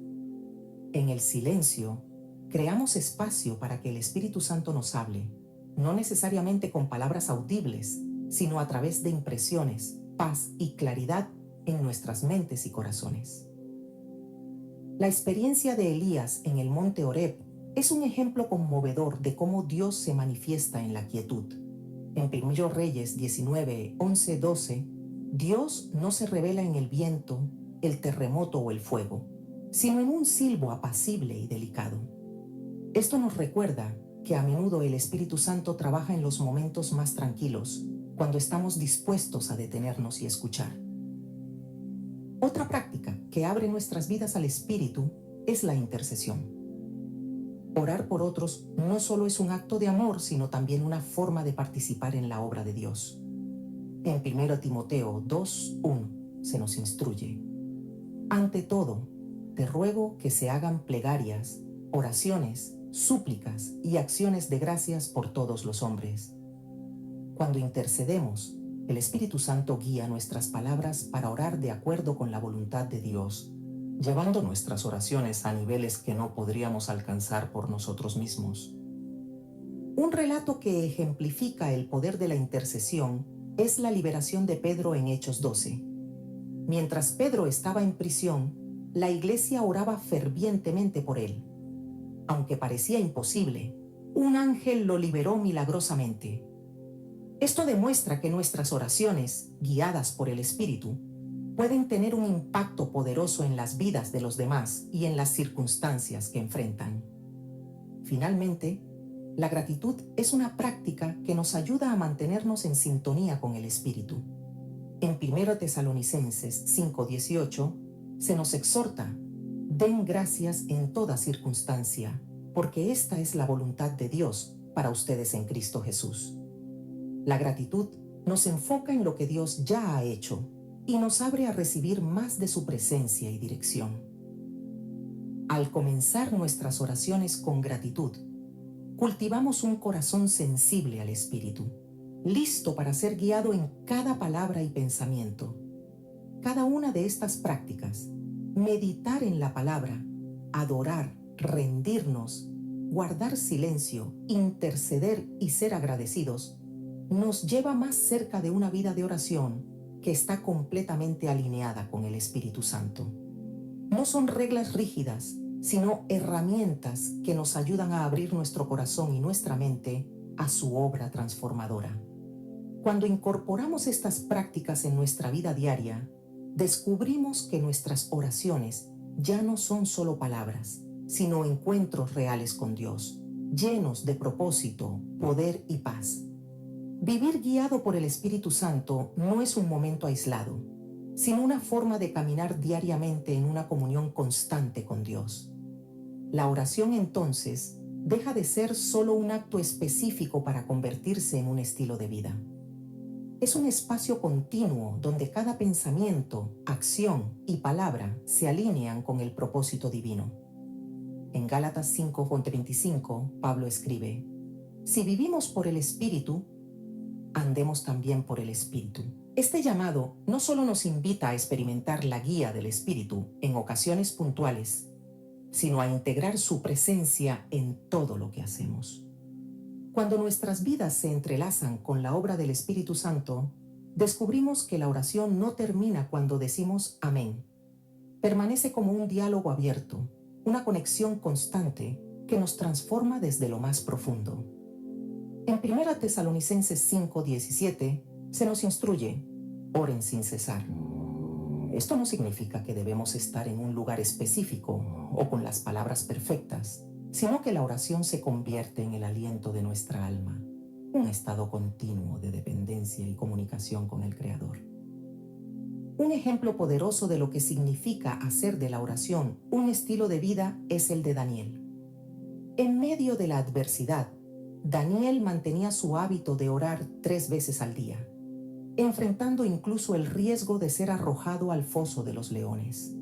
En el silencio, creamos espacio para que el Espíritu Santo nos hable, no necesariamente con palabras audibles, sino a través de impresiones, paz y claridad en nuestras mentes y corazones. La experiencia de Elías en el monte Horeb es un ejemplo conmovedor de cómo Dios se manifiesta en la quietud. En 1 Reyes 19, 11, 12, Dios no se revela en el viento, el terremoto o el fuego, sino en un silbo apacible y delicado. Esto nos recuerda que a menudo el Espíritu Santo trabaja en los momentos más tranquilos, cuando estamos dispuestos a detenernos y escuchar. Otra práctica que abre nuestras vidas al Espíritu es la intercesión. Orar por otros no solo es un acto de amor, sino también una forma de participar en la obra de Dios. En 1 Timoteo 2:1 se nos instruye: ante todo, te ruego que se hagan plegarias, oraciones, súplicas y acciones de gracias por todos los hombres. Cuando intercedemos, el Espíritu Santo guía nuestras palabras para orar de acuerdo con la voluntad de Dios, llevando nuestras oraciones a niveles que no podríamos alcanzar por nosotros mismos. Un relato que ejemplifica el poder de la intercesión es la liberación de Pedro en Hechos 12. Mientras Pedro estaba en prisión, la iglesia oraba fervientemente por él. Aunque parecía imposible, un ángel lo liberó milagrosamente. Esto demuestra que nuestras oraciones, guiadas por el Espíritu, pueden tener un impacto poderoso en las vidas de los demás y en las circunstancias que enfrentan. Finalmente, la gratitud es una práctica que nos ayuda a mantenernos en sintonía con el Espíritu. En 1 Tesalonicenses 5:18 se nos exhorta: den gracias en toda circunstancia, porque esta es la voluntad de Dios para ustedes en Cristo Jesús. La gratitud nos enfoca en lo que Dios ya ha hecho y nos abre a recibir más de su presencia y dirección. Al comenzar nuestras oraciones con gratitud, cultivamos un corazón sensible al Espíritu, listo para ser guiado en cada palabra y pensamiento. Cada una de estas prácticas, meditar en la palabra, adorar, rendirnos, guardar silencio, interceder y ser agradecidos, nos lleva más cerca de una vida de oración que está completamente alineada con el Espíritu Santo. No son reglas rígidas, sino herramientas que nos ayudan a abrir nuestro corazón y nuestra mente a su obra transformadora. Cuando incorporamos estas prácticas en nuestra vida diaria, descubrimos que nuestras oraciones ya no son solo palabras, sino encuentros reales con Dios, llenos de propósito, poder y paz. Vivir guiado por el Espíritu Santo no es un momento aislado, sino una forma de caminar diariamente en una comunión constante con Dios. La oración entonces deja de ser solo un acto específico para convertirse en un estilo de vida. Es un espacio continuo donde cada pensamiento, acción y palabra se alinean con el propósito divino. En Gálatas 5:25, Pablo escribe: Si vivimos por el Espíritu, andemos también por el Espíritu. Este llamado no solo nos invita a experimentar la guía del Espíritu en ocasiones puntuales, sino a integrar su presencia en todo lo que hacemos. Cuando nuestras vidas se entrelazan con la obra del Espíritu Santo, descubrimos que la oración no termina cuando decimos amén. Permanece como un diálogo abierto, una conexión constante que nos transforma desde lo más profundo. En 1 Tesalonicenses 5:17 se nos instruye: oren sin cesar. Esto no significa que debemos estar en un lugar específico o con las palabras perfectas, sino que la oración se convierte en el aliento de nuestra alma, un estado continuo de dependencia y comunicación con el Creador. Un ejemplo poderoso de lo que significa hacer de la oración un estilo de vida es el de Daniel. En medio de la adversidad, Daniel mantenía su hábito de orar 3 veces al día, enfrentando incluso el riesgo de ser arrojado al foso de los leones.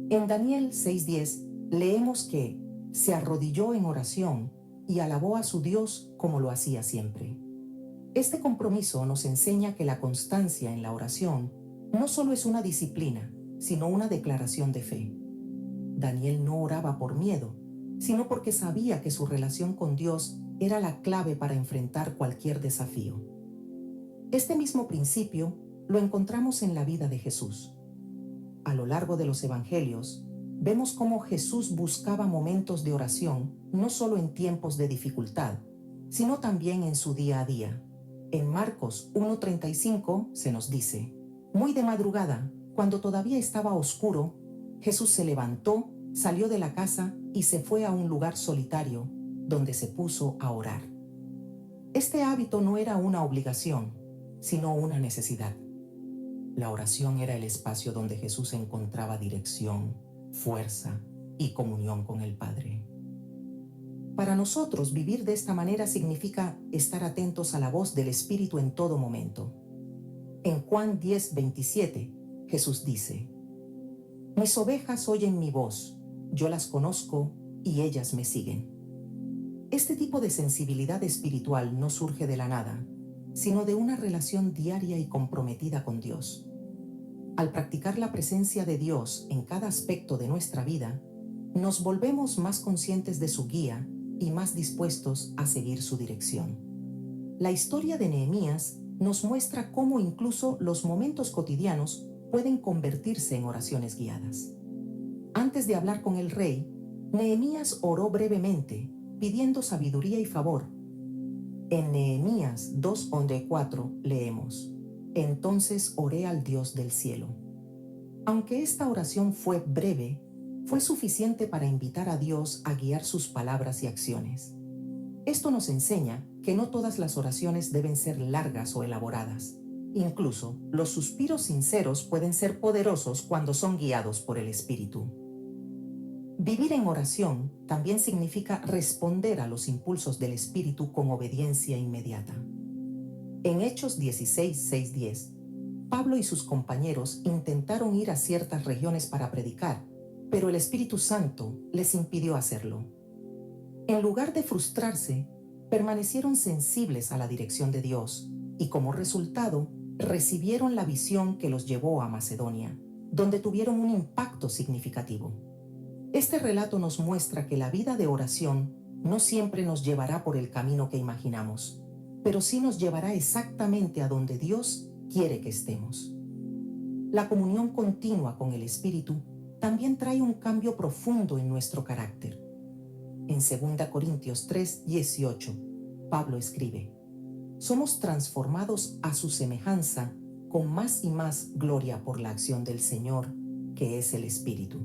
En Daniel 6:10 leemos que se arrodilló en oración y alabó a su Dios como lo hacía siempre. Este compromiso nos enseña que la constancia en la oración no solo es una disciplina, sino una declaración de fe. Daniel no oraba por miedo, sino porque sabía que su relación con Dios era la clave para enfrentar cualquier desafío. Este mismo principio lo encontramos en la vida de Jesús. A lo largo de los evangelios, vemos cómo Jesús buscaba momentos de oración no solo en tiempos de dificultad, sino también en su día a día. En Marcos 1:35 se nos dice: muy de madrugada, cuando todavía estaba oscuro, Jesús se levantó, salió de la casa y se fue a un lugar solitario, donde se puso a orar. Este hábito no era una obligación, sino una necesidad. La oración era el espacio donde Jesús encontraba dirección, fuerza y comunión con el Padre. Para nosotros, vivir de esta manera significa estar atentos a la voz del Espíritu en todo momento. En Juan 10:27, Jesús dice: mis ovejas oyen mi voz, yo las conozco y ellas me siguen. Este tipo de sensibilidad espiritual no surge de la nada, sino de una relación diaria y comprometida con Dios. Al practicar la presencia de Dios en cada aspecto de nuestra vida, nos volvemos más conscientes de su guía y más dispuestos a seguir su dirección. La historia de Nehemías nos muestra cómo incluso los momentos cotidianos pueden convertirse en oraciones guiadas. Antes de hablar con el rey, Nehemías oró brevemente, pidiendo sabiduría y favor. En Nehemías 2:4 leemos: entonces oré al Dios del cielo. Aunque esta oración fue breve, fue suficiente para invitar a Dios a guiar sus palabras y acciones. Esto nos enseña que no todas las oraciones deben ser largas o elaboradas. Incluso, los suspiros sinceros pueden ser poderosos cuando son guiados por el Espíritu. Vivir en oración también significa responder a los impulsos del Espíritu con obediencia inmediata. En Hechos 16:6-10, Pablo y sus compañeros intentaron ir a ciertas regiones para predicar, pero el Espíritu Santo les impidió hacerlo. En lugar de frustrarse, permanecieron sensibles a la dirección de Dios y, como resultado, recibieron la visión que los llevó a Macedonia, donde tuvieron un impacto significativo. Este relato nos muestra que la vida de oración no siempre nos llevará por el camino que imaginamos, pero sí nos llevará exactamente a donde Dios quiere que estemos. La comunión continua con el Espíritu también trae un cambio profundo en nuestro carácter. En 2 Corintios 3:18, Pablo escribe: somos transformados a su semejanza con más y más gloria por la acción del Señor, que es el Espíritu.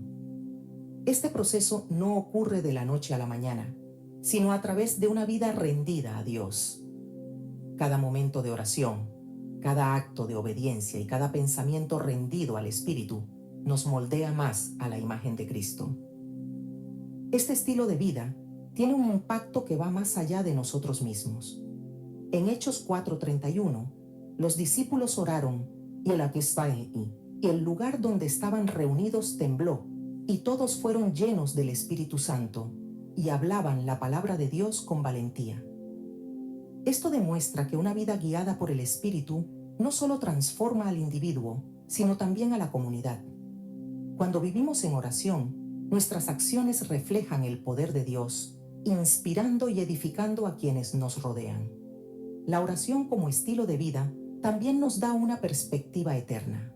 Este proceso no ocurre de la noche a la mañana, sino a través de una vida rendida a Dios. Cada momento de oración, cada acto de obediencia y cada pensamiento rendido al Espíritu nos moldea más a la imagen de Cristo. Este estilo de vida tiene un impacto que va más allá de nosotros mismos. En Hechos 4:31, los discípulos oraron y el lugar donde estaban reunidos tembló, y todos fueron llenos del Espíritu Santo y hablaban la palabra de Dios con valentía. Esto demuestra que una vida guiada por el Espíritu no solo transforma al individuo, sino también a la comunidad. Cuando vivimos en oración, nuestras acciones reflejan el poder de Dios, inspirando y edificando a quienes nos rodean. La oración como estilo de vida también nos da una perspectiva eterna.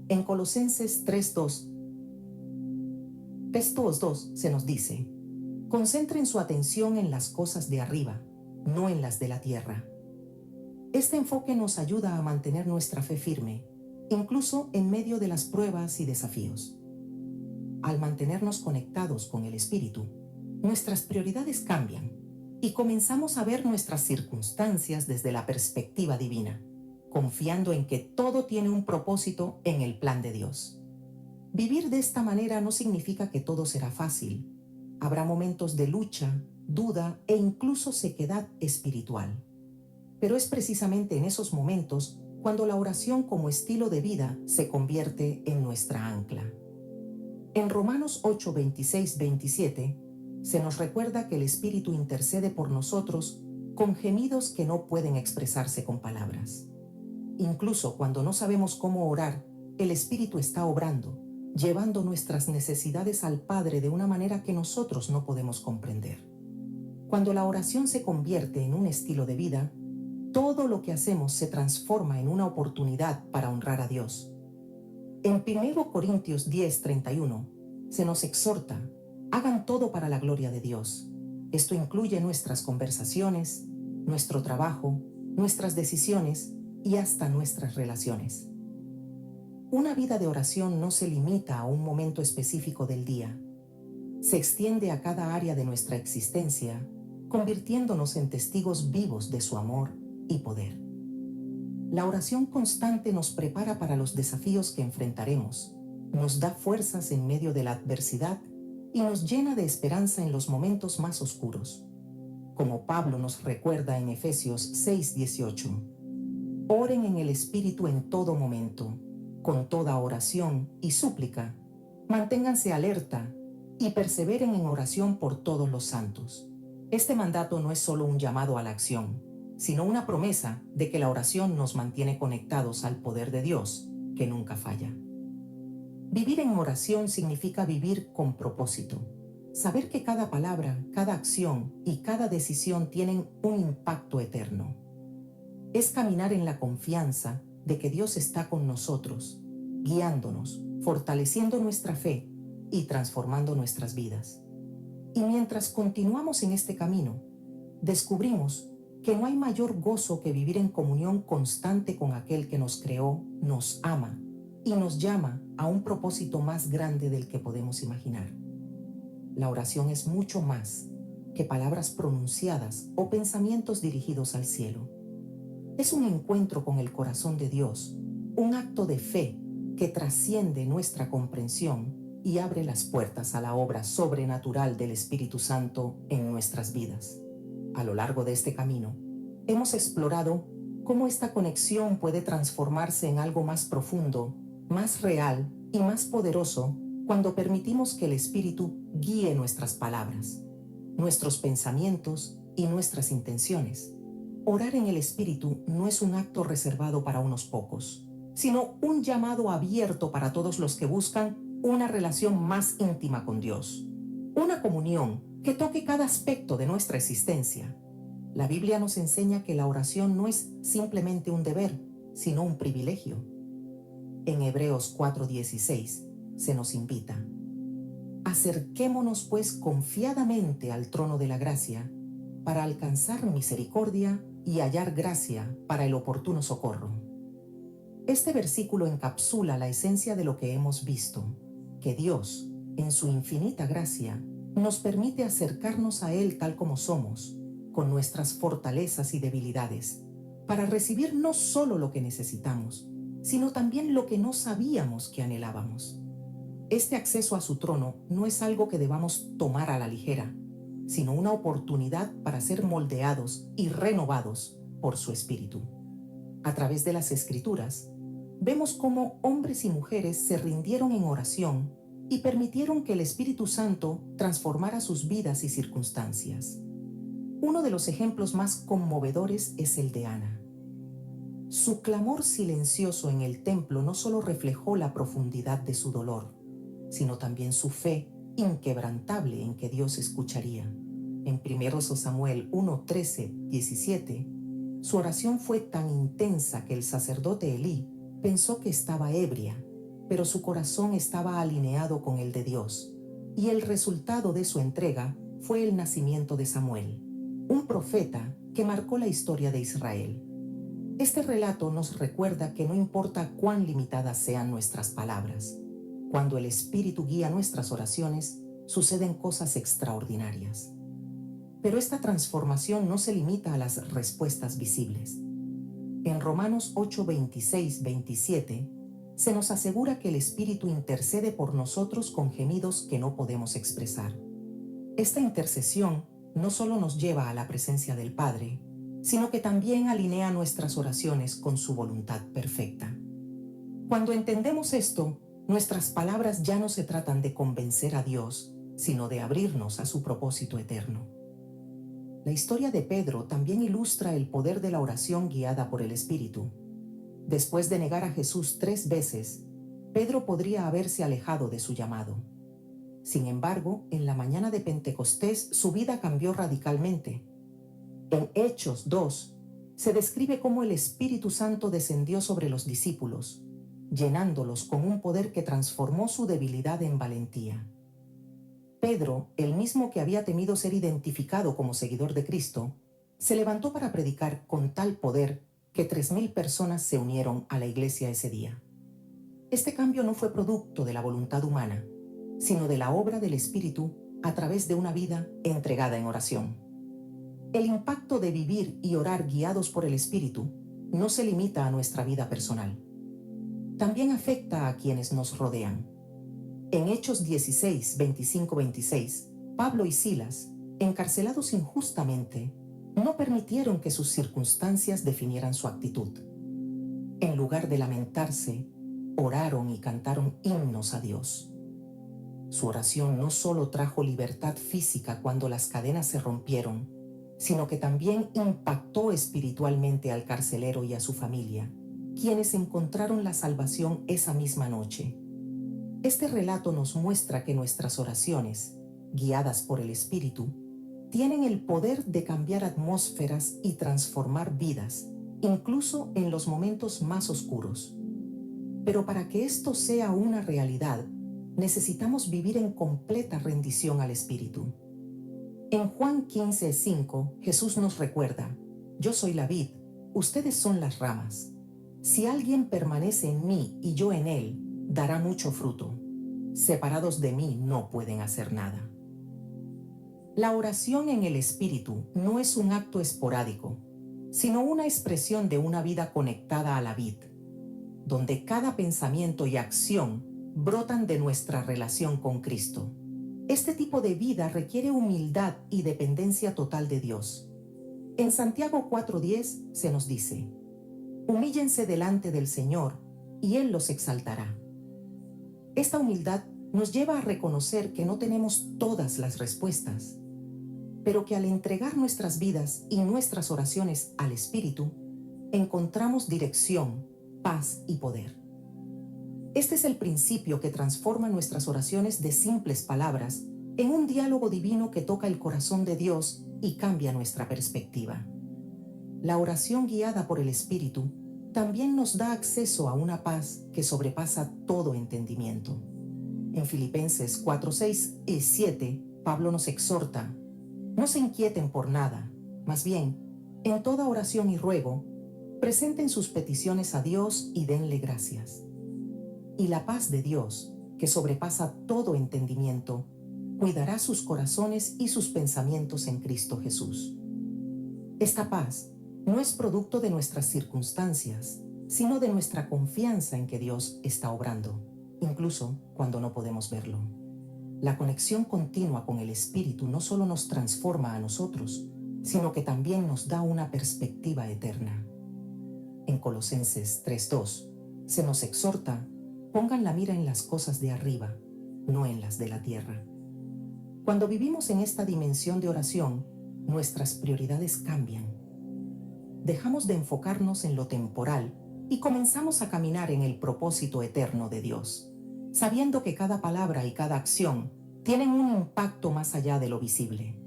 En Colosenses 3:2 se nos dice: concentren su atención en las cosas de arriba, no en las de la tierra. Este enfoque nos ayuda a mantener nuestra fe firme, incluso en medio de las pruebas y desafíos. Al mantenernos conectados con el Espíritu, nuestras prioridades cambian y comenzamos a ver nuestras circunstancias desde la perspectiva divina, confiando en que todo tiene un propósito en el plan de Dios. Vivir de esta manera no significa que todo será fácil. Habrá momentos de lucha, duda e incluso sequedad espiritual. Pero es precisamente en esos momentos cuando la oración como estilo de vida se convierte en nuestra ancla. En Romanos 8:26-27 se nos recuerda que el Espíritu intercede por nosotros con gemidos que no pueden expresarse con palabras. Incluso cuando no sabemos cómo orar, el Espíritu está obrando, llevando nuestras necesidades al Padre de una manera que nosotros no podemos comprender. Cuando la oración se convierte en un estilo de vida, todo lo que hacemos se transforma en una oportunidad para honrar a Dios. En 1 Corintios 10:31 se nos exhorta: hagan todo para la gloria de Dios. Esto incluye nuestras conversaciones, nuestro trabajo, nuestras decisiones y hasta nuestras relaciones. Una vida de oración no se limita a un momento específico del día. Se extiende a cada área de nuestra existencia, convirtiéndonos en testigos vivos de su amor y poder. La oración constante nos prepara para los desafíos que enfrentaremos, nos da fuerzas en medio de la adversidad y nos llena de esperanza en los momentos más oscuros. Como Pablo nos recuerda en Efesios 6:18, oren en el Espíritu en todo momento, con toda oración y súplica. Manténganse alerta y perseveren en oración por todos los santos. Este mandato no es solo un llamado a la acción, sino una promesa de que la oración nos mantiene conectados al poder de Dios, que nunca falla. Vivir en oración significa vivir con propósito. Saber que cada palabra, cada acción y cada decisión tienen un impacto eterno. Es caminar en la confianza de que Dios está con nosotros, guiándonos, fortaleciendo nuestra fe y transformando nuestras vidas. Y mientras continuamos en este camino, descubrimos que no hay mayor gozo que vivir en comunión constante con aquel que nos creó, nos ama y nos llama a un propósito más grande del que podemos imaginar. La oración es mucho más que palabras pronunciadas o pensamientos dirigidos al cielo. Es un encuentro con el corazón de Dios, un acto de fe que trasciende nuestra comprensión y abre las puertas a la obra sobrenatural del Espíritu Santo en nuestras vidas. A lo largo de este camino, hemos explorado cómo esta conexión puede transformarse en algo más profundo, más real y más poderoso cuando permitimos que el Espíritu guíe nuestras palabras, nuestros pensamientos y nuestras intenciones. Orar en el Espíritu no es un acto reservado para unos pocos, sino un llamado abierto para todos los que buscan una relación más íntima con Dios, una comunión que toque cada aspecto de nuestra existencia. La Biblia nos enseña que la oración no es simplemente un deber, sino un privilegio. En Hebreos 4:16 se nos invita: acerquémonos pues confiadamente al trono de la gracia para alcanzar misericordia y hallar gracia para el oportuno socorro. Este versículo encapsula la esencia de lo que hemos visto, que Dios, en su infinita gracia, nos permite acercarnos a Él tal como somos, con nuestras fortalezas y debilidades, para recibir no solo lo que necesitamos, sino también lo que no sabíamos que anhelábamos. Este acceso a su trono no es algo que debamos tomar a la ligera, sino una oportunidad para ser moldeados y renovados por su Espíritu. A través de las Escrituras, vemos cómo hombres y mujeres se rindieron en oración y permitieron que el Espíritu Santo transformara sus vidas y circunstancias. Uno de los ejemplos más conmovedores es el de Ana. Su clamor silencioso en el templo no solo reflejó la profundidad de su dolor, sino también su fe inquebrantable en que Dios escucharía. En 1 Samuel 1, 13, 17, su oración fue tan intensa que el sacerdote Elí pensó que estaba ebria, pero su corazón estaba alineado con el de Dios, y el resultado de su entrega fue el nacimiento de Samuel, un profeta que marcó la historia de Israel. Este relato nos recuerda que no importa cuán limitadas sean nuestras palabras, cuando el Espíritu guía nuestras oraciones, suceden cosas extraordinarias. Pero esta transformación no se limita a las respuestas visibles. En Romanos 8, 26, 27, se nos asegura que el Espíritu intercede por nosotros con gemidos que no podemos expresar. Esta intercesión no solo nos lleva a la presencia del Padre, sino que también alinea nuestras oraciones con su voluntad perfecta. Cuando entendemos esto, nuestras palabras ya no se tratan de convencer a Dios, sino de abrirnos a su propósito eterno. La historia de Pedro también ilustra el poder de la oración guiada por el Espíritu. Después de negar a Jesús 3 veces, Pedro podría haberse alejado de su llamado. Sin embargo, en la mañana de Pentecostés su vida cambió radicalmente. En Hechos 2 se describe cómo el Espíritu Santo descendió sobre los discípulos, llenándolos con un poder que transformó su debilidad en valentía. Pedro, el mismo que había temido ser identificado como seguidor de Cristo, se levantó para predicar con tal poder que 3,000 personas se unieron a la iglesia ese día. Este cambio no fue producto de la voluntad humana, sino de la obra del Espíritu a través de una vida entregada en oración. El impacto de vivir y orar guiados por el Espíritu no se limita a nuestra vida personal. También afecta a quienes nos rodean. En Hechos 16, 25, 26, Pablo y Silas, encarcelados injustamente, no permitieron que sus circunstancias definieran su actitud. En lugar de lamentarse, oraron y cantaron himnos a Dios. Su oración no solo trajo libertad física cuando las cadenas se rompieron, sino que también impactó espiritualmente al carcelero y a su familia, quienes encontraron la salvación esa misma noche. Este relato nos muestra que nuestras oraciones, guiadas por el Espíritu, tienen el poder de cambiar atmósferas y transformar vidas, incluso en los momentos más oscuros. Pero para que esto sea una realidad, necesitamos vivir en completa rendición al Espíritu. En Juan 15:5, Jesús nos recuerda: yo soy la vid, ustedes son las ramas. Si alguien permanece en mí y yo en él, dará mucho fruto. Separados de mí no pueden hacer nada. La oración en el Espíritu no es un acto esporádico, sino una expresión de una vida conectada a la vid, donde cada pensamiento y acción brotan de nuestra relación con Cristo. Este tipo de vida requiere humildad y dependencia total de Dios. En Santiago 4:10 se nos dice: humíllense delante del Señor y Él los exaltará. Esta humildad nos lleva a reconocer que no tenemos todas las respuestas. pero que al entregar nuestras vidas y nuestras oraciones al Espíritu, encontramos dirección, paz y poder. Este es el principio que transforma nuestras oraciones de simples palabras en un diálogo divino que toca el corazón de Dios y cambia nuestra perspectiva. La oración guiada por el Espíritu también nos da acceso a una paz que sobrepasa todo entendimiento. En Filipenses 4, 6 y 7, Pablo nos exhorta: no se inquieten por nada, más bien, en toda oración y ruego, presenten sus peticiones a Dios y denle gracias. Y la paz de Dios, que sobrepasa todo entendimiento, cuidará sus corazones y sus pensamientos en Cristo Jesús. Esta paz no es producto de nuestras circunstancias, sino de nuestra confianza en que Dios está obrando, incluso cuando no podemos verlo. La conexión continua con el Espíritu no solo nos transforma a nosotros, sino que también nos da una perspectiva eterna. En Colosenses 3:2 se nos exhorta: pongan la mira en las cosas de arriba, no en las de la tierra. Cuando vivimos en esta dimensión de oración, nuestras prioridades cambian. Dejamos de enfocarnos en lo temporal y comenzamos a caminar en el propósito eterno de Dios, sabiendo que cada palabra y cada acción tienen un impacto más allá de lo visible.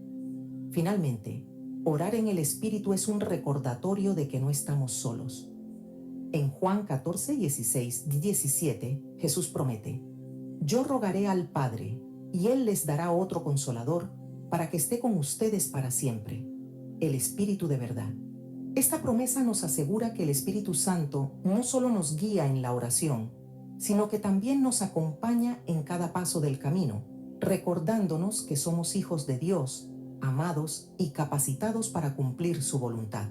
Finalmente, orar en el Espíritu es un recordatorio de que no estamos solos. En Juan 14, 16, 17, Jesús promete: yo rogaré al Padre, y Él les dará otro consolador para que esté con ustedes para siempre, el Espíritu de verdad. Esta promesa nos asegura que el Espíritu Santo no solo nos guía en la oración, sino que también nos acompaña en cada paso del camino, recordándonos que somos hijos de Dios, amados y capacitados para cumplir su voluntad.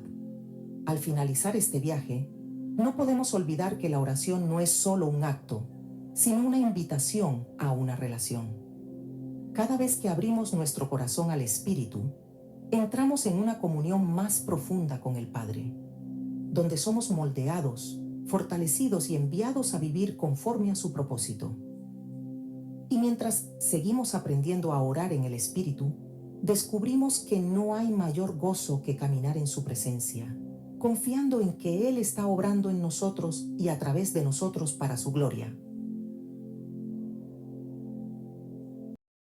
Al finalizar este viaje, no podemos olvidar que la oración no es solo un acto, sino una invitación a una relación. Cada vez que abrimos nuestro corazón al Espíritu, entramos en una comunión más profunda con el Padre, donde somos moldeados, fortalecidos y enviados a vivir conforme a su propósito. Y mientras seguimos aprendiendo a orar en el Espíritu, descubrimos que no hay mayor gozo que caminar en su presencia, confiando en que Él está obrando en nosotros y a través de nosotros para su gloria.